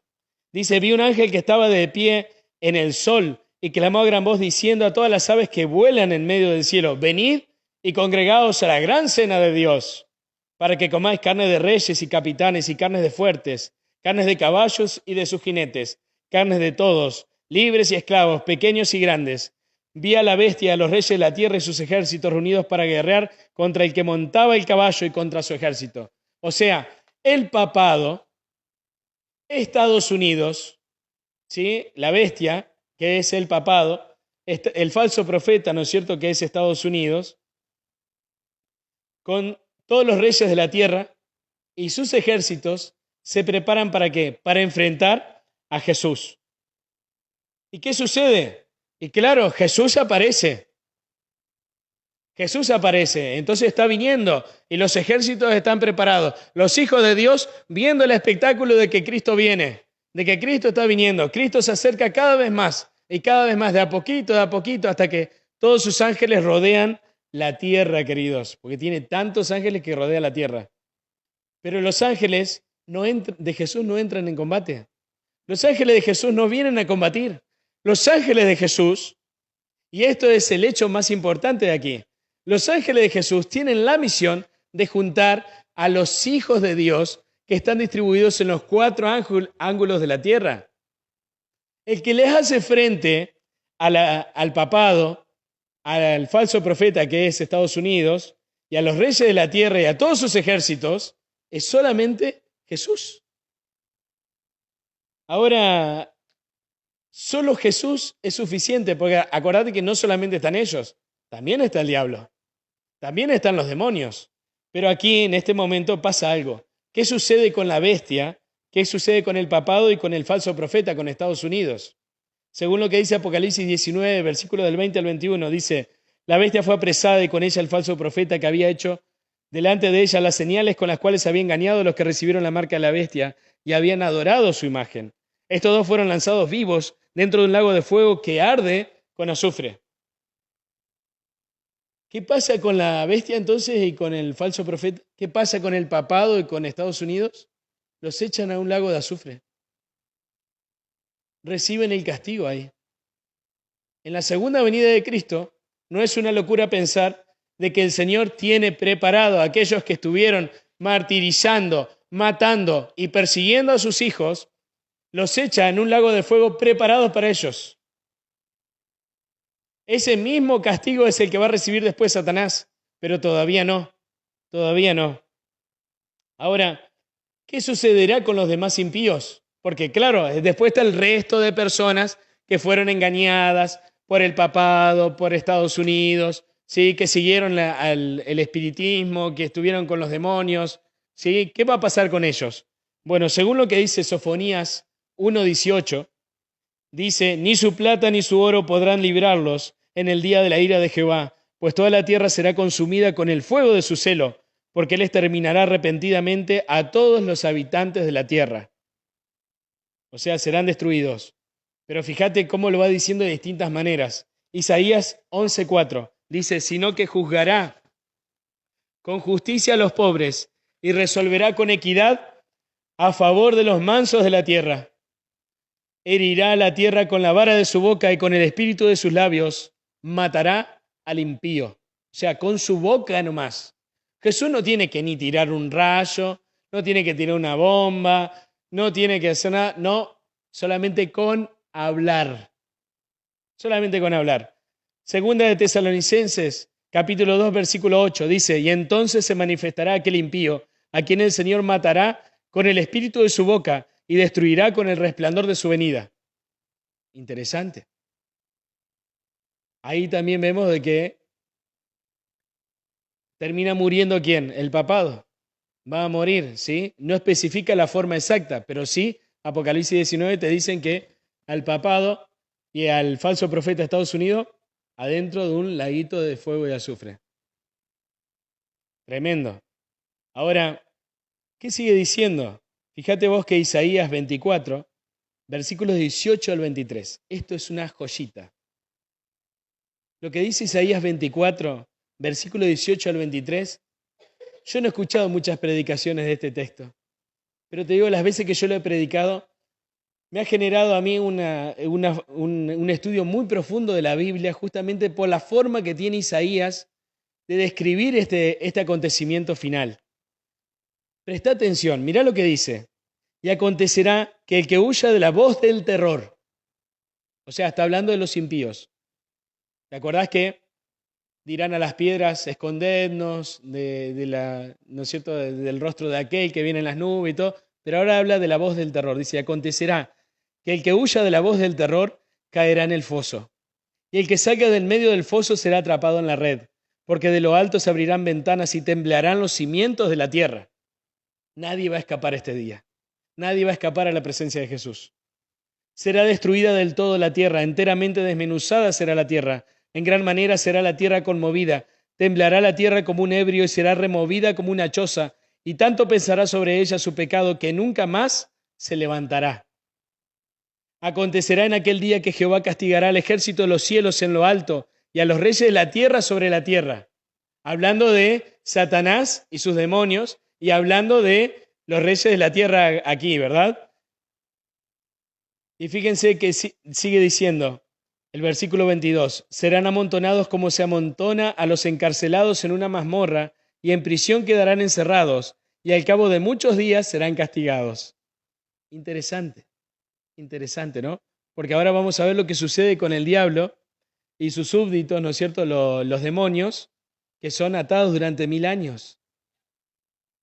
Dice, vi un ángel que estaba de pie en el sol y clamó a gran voz diciendo a todas las aves que vuelan en medio del cielo, venid y congregaos a la gran cena de Dios, para que comáis carne de reyes y capitanes y carnes de fuertes, carnes de caballos y de sus jinetes, carnes de todos, libres y esclavos, pequeños y grandes. Vi a la bestia, a los reyes de la tierra y sus ejércitos reunidos para guerrear contra el que montaba el caballo y contra su ejército. O sea, el papado, Estados Unidos, ¿sí? La bestia, que es el papado, el falso profeta, ¿no es cierto?, que es Estados Unidos, con todos los reyes de la tierra y sus ejércitos se preparan ¿para qué? Para enfrentar a Jesús. ¿Y qué sucede? Y claro, Jesús aparece. Jesús aparece, entonces está viniendo y los ejércitos están preparados. Los hijos de Dios viendo el espectáculo de que Cristo viene, de que Cristo está viniendo. Cristo se acerca cada vez más y cada vez más, de a poquito, hasta que Todos sus ángeles rodean la tierra, queridos, porque tiene tantos ángeles que rodean la tierra. Pero los ángeles de Jesús no entran en combate. Los ángeles de Jesús no vienen a combatir. Los ángeles de Jesús, y esto es el hecho más importante de aquí, los ángeles de Jesús tienen la misión de juntar a los hijos de Dios que están distribuidos en los 4 ángulos de la tierra. El que les hace frente al papado, al falso profeta que es Estados Unidos, y a los reyes de la tierra y a todos sus ejércitos, es solamente Jesús. Ahora, solo Jesús es suficiente, porque acordate que no solamente están ellos, también está el diablo, también están los demonios. Pero aquí en este momento pasa algo. ¿Qué sucede con la bestia? ¿Qué sucede con el papado y con el falso profeta, con Estados Unidos? Según lo que dice Apocalipsis 19, versículo del 20 al 21, dice, la bestia fue apresada y con ella el falso profeta que había hecho delante de ella las señales con las cuales había engañado a los que recibieron la marca de la bestia y habían adorado su imagen. Estos 2 fueron lanzados vivos dentro de un lago de fuego que arde con azufre. ¿Qué pasa con la bestia entonces y con el falso profeta? ¿Qué pasa con el papado y con Estados Unidos? Los echan a un lago de azufre. Reciben el castigo ahí. En la segunda venida de Cristo, no es una locura pensar de que el Señor tiene preparado a aquellos que estuvieron martirizando, matando y persiguiendo a sus hijos, los echa en un lago de fuego preparados para ellos. Ese mismo castigo es el que va a recibir después Satanás, pero todavía no, todavía no. Ahora, ¿qué sucederá con los demás impíos? Porque claro, después está el resto de personas que fueron engañadas por el papado, por Estados Unidos, ¿sí? Que siguieron el espiritismo, que estuvieron con los demonios, ¿sí? ¿Qué va a pasar con ellos? Bueno, según lo que dice Sofonías 1:18, dice, ni su plata ni su oro podrán librarlos en el día de la ira de Jehová, pues toda la tierra será consumida con el fuego de su celo, porque él exterminará repentinamente a todos los habitantes de la tierra. O sea, serán destruidos. Pero fíjate cómo lo va diciendo de distintas maneras. Isaías 11:4 dice, sino que juzgará con justicia a los pobres y resolverá con equidad a favor de los mansos de la tierra. Herirá la tierra con la vara de su boca y con el espíritu de sus labios matará al impío. O sea, con su boca nomás. Jesús no tiene que ni tirar un rayo, no tiene que tirar una bomba, no tiene que hacer nada, no, solamente con hablar. Solamente con hablar. Segunda de Tesalonicenses, capítulo 2, versículo 8, dice, y entonces se manifestará aquel impío, a quien el Señor matará con el espíritu de su boca y destruirá con el resplandor de su venida. Interesante. Ahí también vemos de que termina muriendo ¿quién? El papado. Va a morir, ¿sí? No especifica la forma exacta, pero sí, Apocalipsis 19 te dicen que al papado y al falso profeta de Estados Unidos adentro de un laguito de fuego y azufre. Tremendo. Ahora, ¿qué sigue diciendo? Fíjate vos que Isaías 24, versículos 18 al 23. Esto es una joyita. Lo que dice Isaías 24, versículos 18 al 23, yo no he escuchado muchas predicaciones de este texto, pero te digo, las veces que yo lo he predicado, me ha generado a mí un estudio muy profundo de la Biblia, justamente por la forma que tiene Isaías de describir este acontecimiento final. Presta atención, mirá lo que dice. Y acontecerá que el que huya de la voz del terror, o sea, está hablando de los impíos. ¿Te acordás que dirán a las piedras, escondednos ¿no es cierto?, del rostro de aquel que viene en las nubes y todo? Pero ahora habla de la voz del terror. Dice, acontecerá que el que huya de la voz del terror caerá en el foso. Y el que salga del medio del foso será atrapado en la red, porque de lo alto se abrirán ventanas y temblarán los cimientos de la tierra. Nadie va a escapar este día. Nadie va a escapar a la presencia de Jesús. Será destruida del todo la tierra, enteramente desmenuzada será la tierra. En gran manera será la tierra conmovida. Temblará la tierra como un ebrio y será removida como una choza. Y tanto pensará sobre ella su pecado que nunca más se levantará. Acontecerá en aquel día que Jehová castigará al ejército de los cielos en lo alto y a los reyes de la tierra sobre la tierra. Hablando de Satanás y sus demonios y hablando de los reyes de la tierra aquí, ¿verdad? Y fíjense que sigue diciendo el versículo 22, serán amontonados como se amontona a los encarcelados en una mazmorra y en prisión quedarán encerrados y al cabo de muchos días serán castigados. Interesante, interesante, ¿no? Porque ahora vamos a ver lo que sucede con el diablo y sus súbditos, ¿no es cierto? Los demonios que son atados durante 1000 años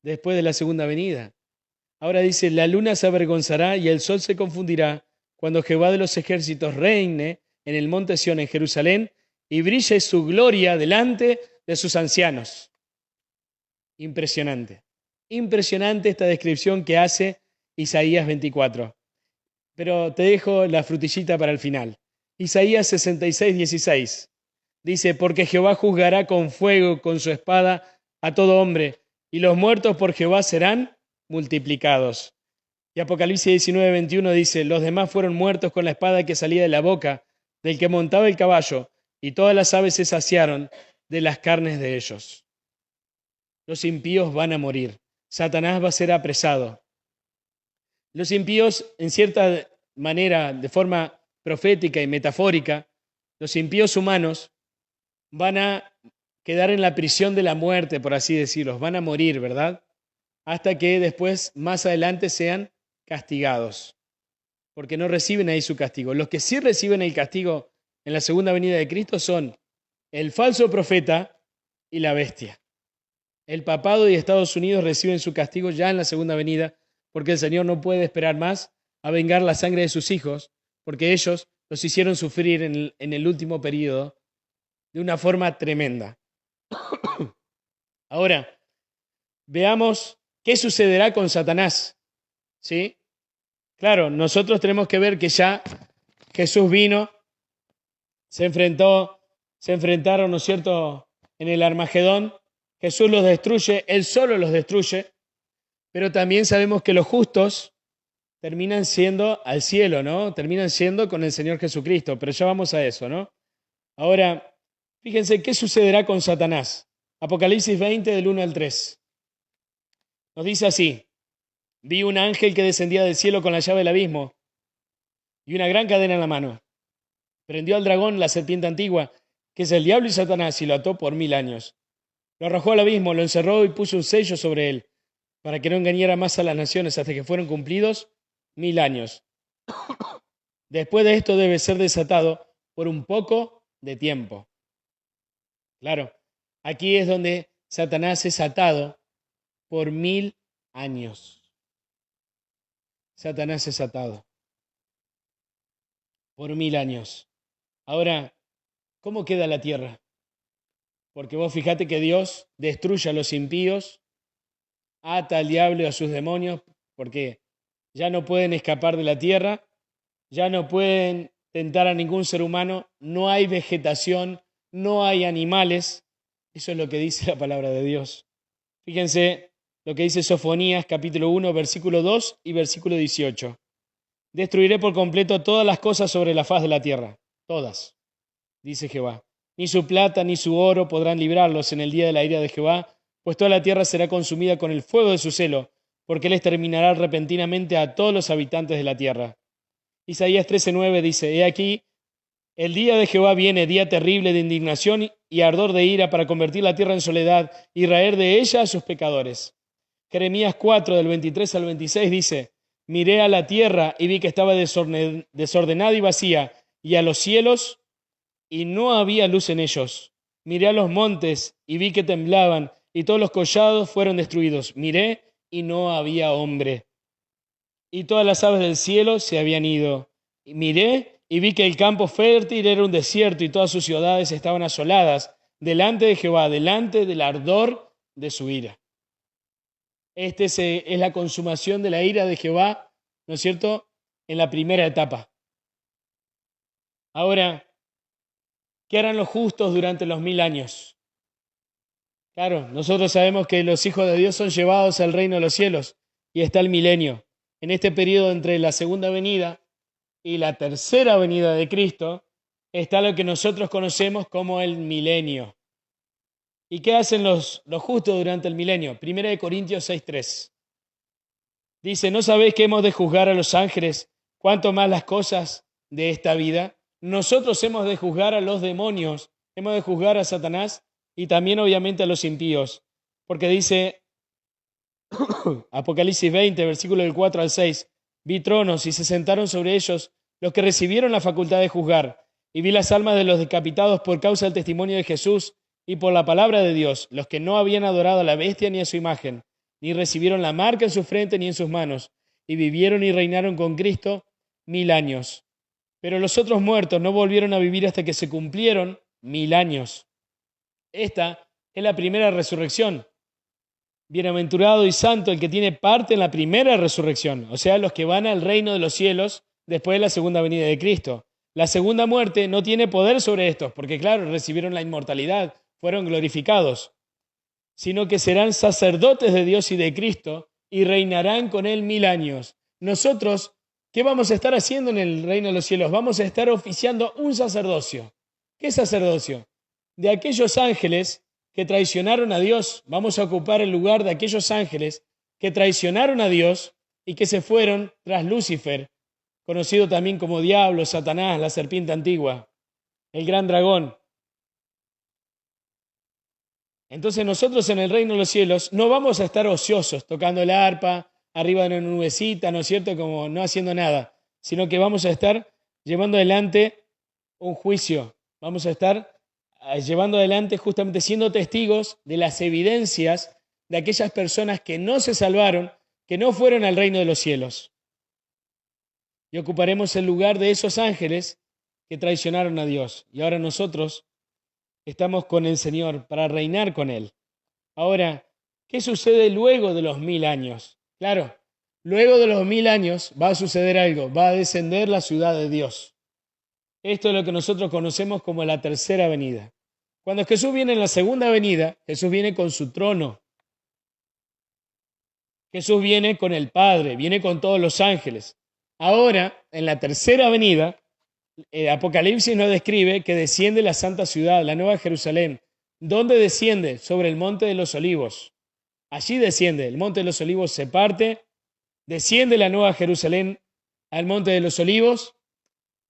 después de la segunda venida. Ahora dice, la luna se avergonzará y el sol se confundirá cuando Jehová de los ejércitos reine en el monte Sión en Jerusalén y brille su gloria delante de sus ancianos. Impresionante. Impresionante esta descripción que hace Isaías 24. Pero te dejo la frutillita para el final. Isaías 66, 16. Dice, porque Jehová juzgará con fuego, con su espada, a todo hombre, y los muertos por Jehová serán multiplicados. Y Apocalipsis 19, 21 dice, los demás fueron muertos con la espada que salía de la boca del que montaba el caballo, y todas las aves se saciaron de las carnes de ellos. Los impíos van a morir. Satanás va a ser apresado. Los impíos, en cierta manera, de forma profética y metafórica, los impíos humanos van a quedar en la prisión de la muerte, por así decirlo, van a morir, ¿verdad? Hasta que después, más adelante, sean castigados, porque no reciben ahí su castigo. Los que sí reciben el castigo en la segunda venida de Cristo son el falso profeta y la bestia. El papado y Estados Unidos reciben su castigo ya en la segunda venida, porque el Señor no puede esperar más a vengar la sangre de sus hijos, porque ellos los hicieron sufrir en el último periodo de una forma tremenda. Ahora, veamos qué sucederá con Satanás. ¿Sí? Claro, nosotros tenemos que ver que ya Jesús vino, se enfrentaron, ¿no es cierto?, en el Armagedón. Jesús los destruye, Él solo los destruye, pero también sabemos que los justos terminan siendo al cielo, ¿no? Terminan siendo con el Señor Jesucristo, pero ya vamos a eso, ¿no? Ahora, fíjense qué sucederá con Satanás. Apocalipsis 20, del 1 al 3. Nos dice así, vi un ángel que descendía del cielo con la llave del abismo y una gran cadena en la mano. Prendió al dragón, la serpiente antigua, que es el diablo y Satanás, y lo ató por 1000 años. Lo arrojó al abismo, lo encerró y puso un sello sobre él, para que no engañara más a las naciones hasta que fueron cumplidos 1000 años. Después de esto debe ser desatado por un poco de tiempo. Claro, aquí es donde Satanás es atado por 1000 años. Satanás es atado por 1000 años. Ahora, ¿cómo queda la tierra? Porque vos fijate que Dios destruye a los impíos, ata al diablo y a sus demonios, porque ya no pueden escapar de la tierra, ya no pueden tentar a ningún ser humano, no hay vegetación, no hay animales. Eso es lo que dice la palabra de Dios. Fíjense lo que dice Sofonías, capítulo 1, versículo 2 y versículo 18. Destruiré por completo todas las cosas sobre la faz de la tierra, todas, dice Jehová. Ni su plata ni su oro podrán librarlos en el día de la ira de Jehová, pues toda la tierra será consumida con el fuego de su celo, porque él exterminará repentinamente a todos los habitantes de la tierra. Isaías 13:9 dice, he aquí, el día de Jehová viene, día terrible de indignación y ardor de ira para convertir la tierra en soledad y raer de ella a sus pecadores. Jeremías 4, del 23 al 26 dice, miré a la tierra y vi que estaba desordenada y vacía, y a los cielos, y no había luz en ellos. Miré a los montes y vi que temblaban, y todos los collados fueron destruidos. Miré y no había hombre. Y todas las aves del cielo se habían ido. Y miré y vi que el campo fértil era un desierto, y todas sus ciudades estaban asoladas, delante de Jehová, delante del ardor de su ira. Es la consumación de la ira de Jehová, ¿no es cierto?, en la primera etapa. Ahora, ¿qué harán los justos durante los 1000 años? Claro, nosotros sabemos que los hijos de Dios son llevados al reino de los cielos y está el milenio. En este periodo entre la segunda venida y la tercera venida de Cristo, está lo que nosotros conocemos como el milenio. ¿Y qué hacen los justos durante el milenio? 1 Corintios 6:3. Dice, ¿no sabéis que hemos de juzgar a los ángeles, cuanto más las cosas de esta vida? Nosotros hemos de juzgar a los demonios, hemos de juzgar a Satanás y también obviamente a los impíos. Porque dice Apocalipsis 20, versículo del 4 al 6, vi tronos y se sentaron sobre ellos los que recibieron la facultad de juzgar, y vi las almas de los decapitados por causa del testimonio de Jesús y por la palabra de Dios, los que no habían adorado a la bestia ni a su imagen, ni recibieron la marca en su frente ni en sus manos, y vivieron y reinaron con Cristo 1000 años. Pero los otros muertos no volvieron a vivir hasta que se cumplieron 1000 años. Esta es la primera resurrección. Bienaventurado y santo el que tiene parte en la primera resurrección, o sea, los que van al reino de los cielos después de la segunda venida de Cristo. La segunda muerte no tiene poder sobre estos, porque claro, recibieron la inmortalidad, fueron glorificados, sino que serán sacerdotes de Dios y de Cristo y reinarán con Él 1000 años. Nosotros, ¿qué vamos a estar haciendo en el reino de los cielos? Vamos a estar oficiando un sacerdocio. ¿Qué sacerdocio? De aquellos ángeles que traicionaron a Dios. Vamos a ocupar el lugar de aquellos ángeles que traicionaron a Dios y que se fueron tras Lucifer, conocido también como Diablo, Satanás, la serpiente antigua, el gran dragón. Entonces nosotros en el reino de los cielos no vamos a estar ociosos, tocando el arpa, arriba de una nubecita, ¿no es cierto?, como no haciendo nada, sino que vamos a estar llevando adelante un juicio. Vamos a estar llevando adelante justamente siendo testigos de las evidencias de aquellas personas que no se salvaron, que no fueron al reino de los cielos. Y ocuparemos el lugar de esos ángeles que traicionaron a Dios. Y ahora nosotros estamos con el Señor para reinar con Él. Ahora, ¿qué sucede luego de los 1000 años? Claro, luego de los 1000 años va a suceder algo, va a descender la ciudad de Dios. Esto es lo que nosotros conocemos como la tercera venida. Cuando Jesús viene en la segunda venida, Jesús viene con su trono. Jesús viene con el Padre, viene con todos los ángeles. Ahora, en la tercera venida, Apocalipsis nos describe que desciende la santa ciudad, la nueva Jerusalén. ¿Dónde desciende? Sobre el monte de los olivos. Allí desciende, el monte de los olivos se parte, desciende la nueva Jerusalén al monte de los olivos,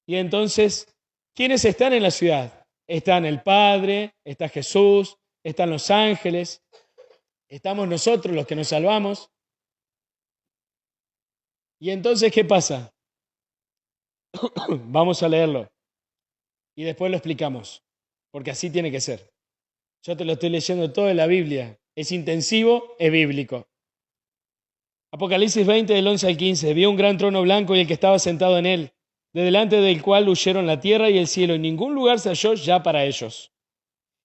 y entonces, ¿quiénes están en la ciudad? Están el Padre, está Jesús, están los ángeles, estamos nosotros los que nos salvamos. Y entonces, ¿qué pasa? Vamos a leerlo y después lo explicamos, porque así tiene que ser. Yo te lo estoy leyendo todo en la Biblia. Es intensivo, es bíblico. Apocalipsis 20, del 11 al 15. Vi un gran trono blanco y el que estaba sentado en él, de delante del cual huyeron la tierra y el cielo, y ningún lugar se halló ya para ellos.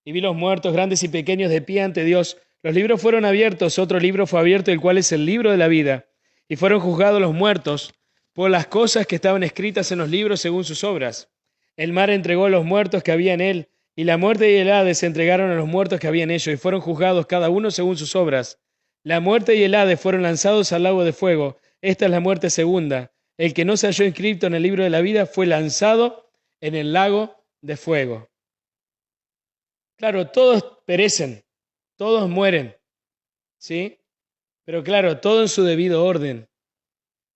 Y vi los muertos, grandes y pequeños, de pie ante Dios. Los libros fueron abiertos, otro libro fue abierto, el cual es el libro de la vida. Y fueron juzgados los muertos por las cosas que estaban escritas en los libros según sus obras. El mar entregó a los muertos que había en él, y la muerte y el Hades se entregaron a los muertos que había en ellos, y fueron juzgados cada uno según sus obras. La muerte y el Hades fueron lanzados al lago de fuego. Esta es la muerte segunda. El que no se halló inscrito en el libro de la vida fue lanzado en el lago de fuego. Claro, todos perecen, todos mueren, ¿sí? Pero claro, todo en su debido orden.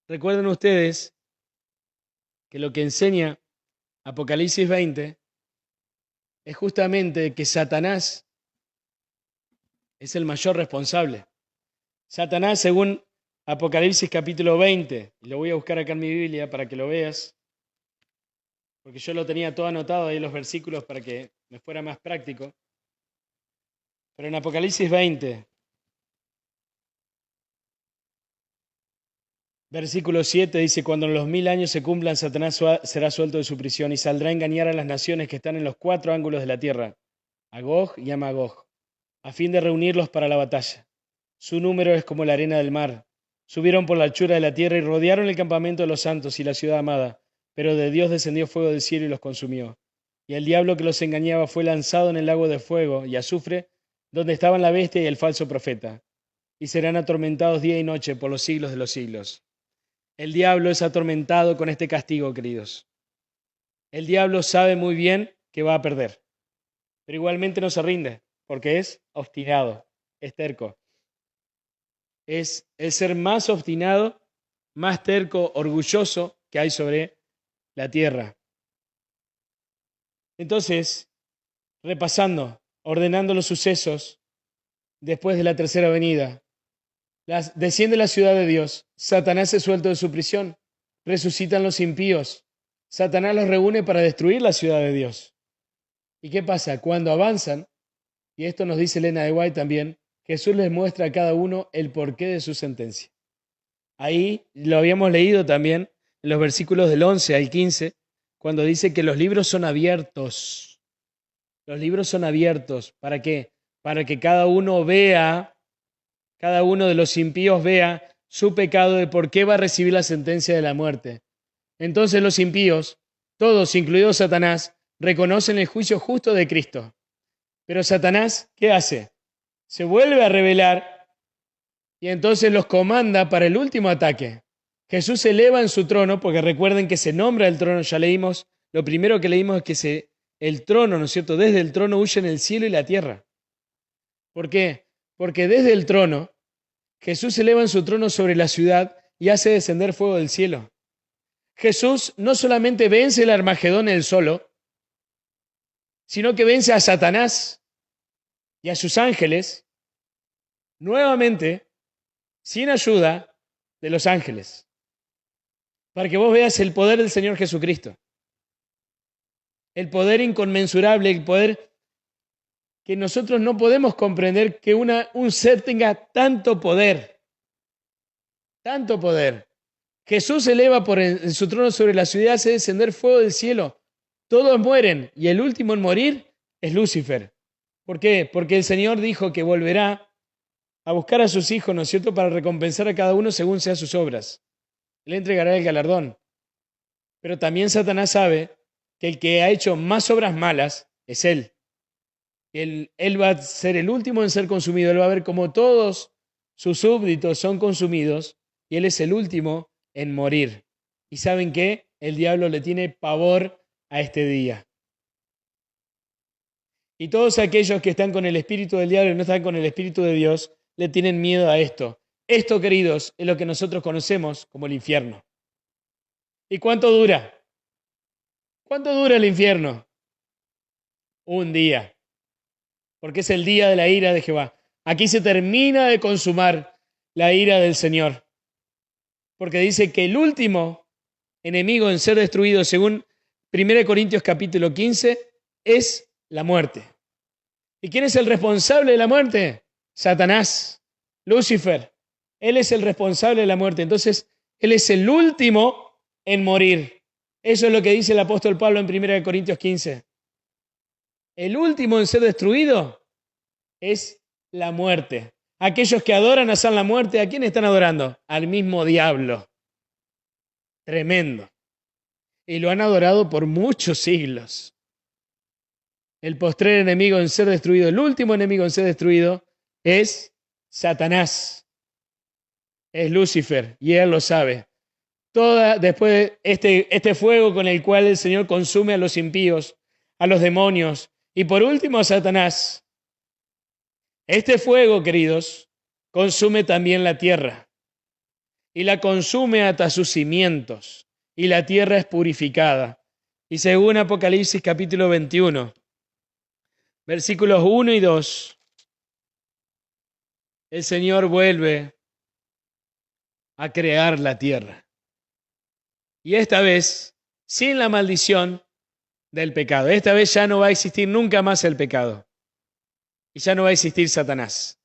Recuerden ustedes que lo que enseña Apocalipsis 20 es justamente que Satanás es el mayor responsable. Satanás, según Apocalipsis capítulo 20, y lo voy a buscar acá en mi Biblia para que lo veas, porque yo lo tenía todo anotado ahí los versículos para que me fuera más práctico. Pero en Apocalipsis 20, versículo 7 dice, cuando los 1000 años se cumplan, Satanás será suelto de su prisión y saldrá a engañar a las naciones que están en los 4 ángulos de la tierra, a Gog y a Magog, a fin de reunirlos para la batalla. Su número es como la arena del mar. Subieron por la anchura de la tierra y rodearon el campamento de los santos y la ciudad amada, pero de Dios descendió fuego del cielo y los consumió. Y el diablo que los engañaba fue lanzado en el lago de fuego y azufre, donde estaban la bestia y el falso profeta, y serán atormentados día y noche por los siglos de los siglos. El diablo es atormentado con este castigo, queridos. El diablo sabe muy bien que va a perder, pero igualmente no se rinde, porque es obstinado, es terco. Es el ser más obstinado, más terco, orgulloso que hay sobre la tierra. Entonces, repasando, ordenando los sucesos después de la tercera venida, desciende la ciudad de Dios, Satanás es suelto de su prisión, resucitan los impíos, Satanás los reúne para destruir la ciudad de Dios. ¿Y qué pasa? Cuando avanzan, y esto nos dice Elena de White también, Jesús les muestra a cada uno el porqué de su sentencia. Ahí lo habíamos leído también en los versículos del 11 al 15, cuando dice que los libros son abiertos. Los libros son abiertos. ¿Para qué? Para que cada uno vea, cada uno de los impíos vea su pecado de por qué va a recibir la sentencia de la muerte. Entonces los impíos, todos, incluido Satanás, reconocen el juicio justo de Cristo. Pero Satanás, ¿qué hace? Se vuelve a rebelar y entonces los comanda para el último ataque. Jesús se eleva en su trono, porque recuerden que se nombra el trono, ya leímos, lo primero que leímos es que el trono, ¿no es cierto? Desde el trono huyen el cielo y la tierra. ¿Por qué? Porque desde el trono, Jesús se eleva en su trono sobre la ciudad y hace descender fuego del cielo. Jesús no solamente vence el Armagedón él solo, sino que vence a Satanás y a sus ángeles nuevamente sin ayuda de los ángeles, para que vos veas el poder del Señor Jesucristo, el poder inconmensurable, el poder que nosotros no podemos comprender que un ser tenga tanto poder, tanto poder. Jesús eleva en su trono sobre la ciudad, hace descender fuego del cielo. Todos mueren y el último en morir es Lucifer. ¿Por qué? Porque el Señor dijo que volverá a buscar a sus hijos, ¿no es cierto?, para recompensar a cada uno según sean sus obras. Él entregará el galardón. Pero también Satanás sabe que el que ha hecho más obras malas es él. Él va a ser el último en ser consumido. Él va a ver cómo todos sus súbditos son consumidos y él es el último en morir. ¿Y saben qué? El diablo le tiene pavor a este día. Y todos aquellos que están con el espíritu del diablo y no están con el espíritu de Dios, le tienen miedo a esto. Esto, queridos, es lo que nosotros conocemos como el infierno. ¿Y cuánto dura? ¿Cuánto dura el infierno? Un día. Porque es el día de la ira de Jehová. Aquí se termina de consumar la ira del Señor. Porque dice que el último enemigo en ser destruido, según 1 Corintios capítulo 15, es la muerte. ¿Y quién es el responsable de la muerte? Satanás, Lucifer. Él es el responsable de la muerte. Entonces, él es el último en morir. Eso es lo que dice el apóstol Pablo en 1 Corintios 15. El último en ser destruido es la muerte. Aquellos que adoran a San la muerte, ¿a quién están adorando? Al mismo diablo. Tremendo. Y lo han adorado por muchos siglos. El postrer enemigo en ser destruido, el último enemigo en ser destruido, es Satanás. Es Lucifer, y él lo sabe. Después de este fuego con el cual el Señor consume a los impíos, a los demonios, y por último a Satanás. Este fuego, queridos, consume también la tierra, y la consume hasta sus cimientos, y la tierra es purificada. Y según Apocalipsis capítulo 21, versículos 1 y 2, el Señor vuelve a crear la tierra. Y esta vez, sin la maldición del pecado. Esta vez ya no va a existir nunca más el pecado. Y ya no va a existir Satanás.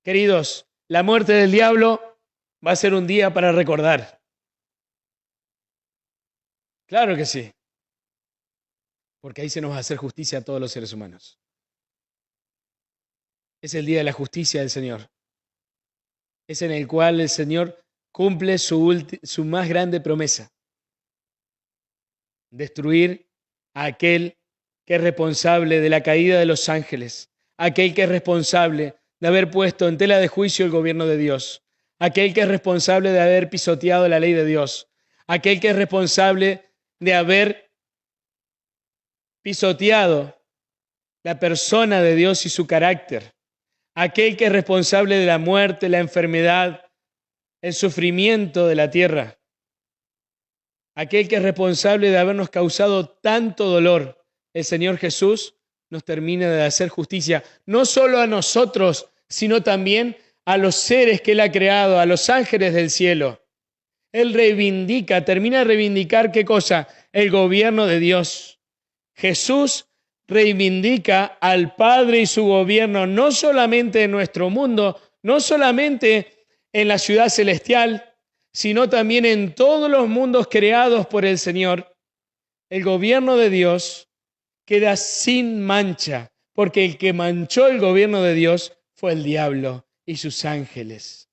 Queridos, la muerte del diablo va a ser un día para recordar. Claro que sí. Porque ahí se nos va a hacer justicia a todos los seres humanos. Es el día de la justicia del Señor. Es en el cual el Señor cumple su más grande promesa. Destruir a aquel que es responsable de la caída de los ángeles, aquel que es responsable de haber puesto en tela de juicio el gobierno de Dios, aquel que es responsable de haber pisoteado la ley de Dios, aquel que es responsable de haber pisoteado la persona de Dios y su carácter. Aquel que es responsable de la muerte, la enfermedad, el sufrimiento de la tierra. Aquel que es responsable de habernos causado tanto dolor. El Señor Jesús nos termina de hacer justicia, no solo a nosotros, sino también a los seres que Él ha creado, a los ángeles del cielo. Él termina de reivindicar, ¿qué cosa? El gobierno de Dios. Jesús reivindica al Padre y su gobierno, no solamente en nuestro mundo, no solamente en la ciudad celestial, sino también en todos los mundos creados por el Señor. El gobierno de Dios queda sin mancha, porque el que manchó el gobierno de Dios fue el diablo y sus ángeles.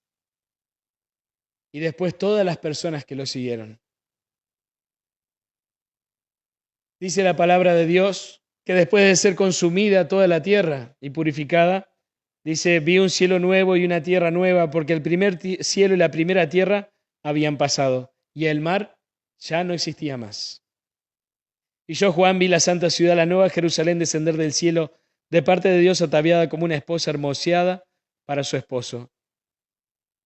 Y después todas las personas que lo siguieron. Dice la palabra de Dios que después de ser consumida toda la tierra y purificada, dice, vi un cielo nuevo y una tierra nueva, porque el primer cielo y la primera tierra habían pasado, y el mar ya no existía más. Y yo, Juan, vi la santa ciudad, la nueva Jerusalén, descender del cielo, de parte de Dios, ataviada como una esposa hermoseada para su esposo.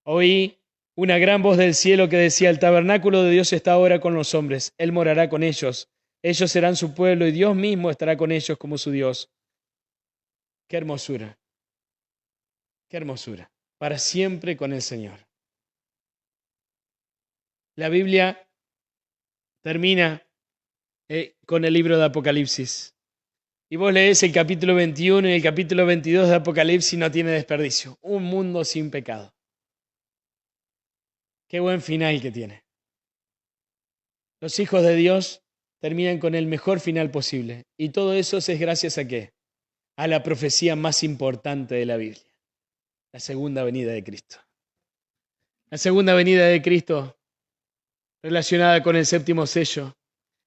Oí una gran voz del cielo que decía, el tabernáculo de Dios está ahora con los hombres, Él morará con ellos. Ellos serán su pueblo y Dios mismo estará con ellos como su Dios. ¡Qué hermosura! ¡Qué hermosura! Para siempre con el Señor. La Biblia termina con el libro de Apocalipsis. Y vos lees el capítulo 21 y el capítulo 22 de Apocalipsis, no tiene desperdicio. Un mundo sin pecado. Qué buen final que tiene. Los hijos de Dios terminan con el mejor final posible. Y todo eso es gracias a ¿qué? A la profecía más importante de la Biblia. La segunda venida de Cristo. La segunda venida de Cristo relacionada con el séptimo sello,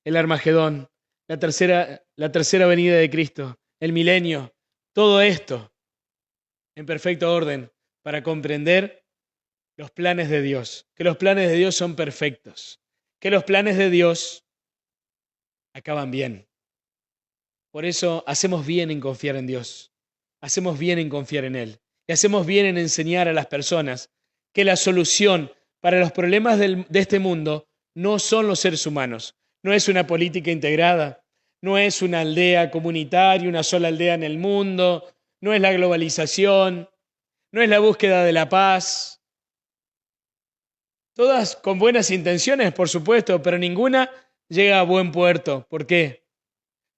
el Armagedón, la tercera venida de Cristo, el milenio, todo esto en perfecto orden para comprender los planes de Dios, que los planes de Dios son perfectos, que los planes de Dios acaban bien. Por eso hacemos bien en confiar en Dios, hacemos bien en confiar en Él y hacemos bien en enseñar a las personas que la solución para los problemas de este mundo no son los seres humanos, no es una política integrada, no es una aldea comunitaria, una sola aldea en el mundo, no es la globalización, no es la búsqueda de la paz. Todas con buenas intenciones, por supuesto, pero ninguna llega a buen puerto. ¿Por qué?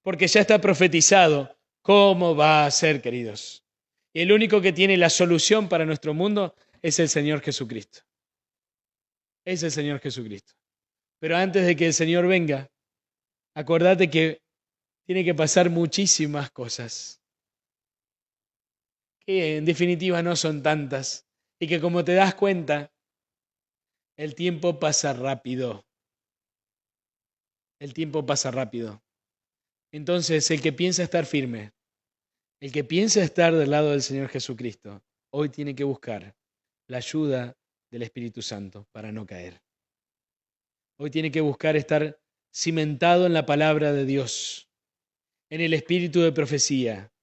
Porque ya está profetizado cómo va a ser, queridos. Y el único que tiene la solución para nuestro mundo es el Señor Jesucristo. Es el Señor Jesucristo. Pero antes de que el Señor venga, acordate que tiene que pasar muchísimas cosas, que en definitiva no son tantas, y que como te das cuenta, el tiempo pasa rápido. El tiempo pasa rápido. Entonces, el que piensa estar firme, el que piensa estar del lado del Señor Jesucristo, hoy tiene que buscar la ayuda del Espíritu Santo para no caer. Hoy tiene que buscar estar cimentado en la palabra de Dios, en el espíritu de profecía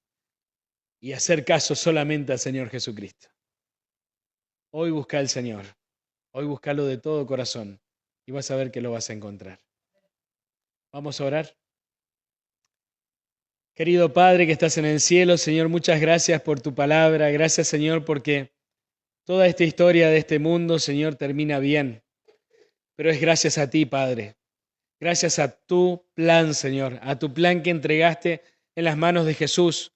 y hacer caso solamente al Señor Jesucristo. Hoy busca al Señor, hoy búscalo de todo corazón y vas a ver que lo vas a encontrar. Vamos a orar. Querido Padre que estás en el cielo, Señor, muchas gracias por tu palabra. Gracias, Señor, porque toda esta historia de este mundo, Señor, termina bien. Pero es gracias a ti, Padre. Gracias a tu plan, Señor, a tu plan que entregaste en las manos de Jesús.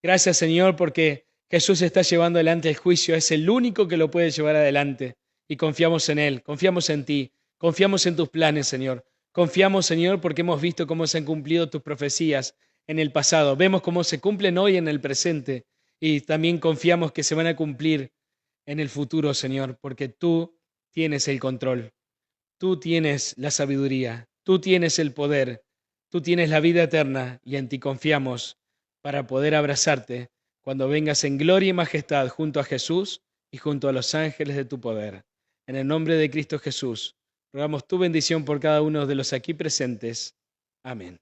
Gracias, Señor, porque Jesús está llevando adelante el juicio. Es el único que lo puede llevar adelante. Y confiamos en Él, confiamos en ti, confiamos en tus planes, Señor. Confiamos, Señor, porque hemos visto cómo se han cumplido tus profecías en el pasado. Vemos cómo se cumplen hoy en el presente. Y también confiamos que se van a cumplir en el futuro, Señor, porque tú tienes el control. Tú tienes la sabiduría, tú tienes el poder, tú tienes la vida eterna y en ti confiamos para poder abrazarte cuando vengas en gloria y majestad junto a Jesús y junto a los ángeles de tu poder. En el nombre de Cristo Jesús, rogamos tu bendición por cada uno de los aquí presentes. Amén.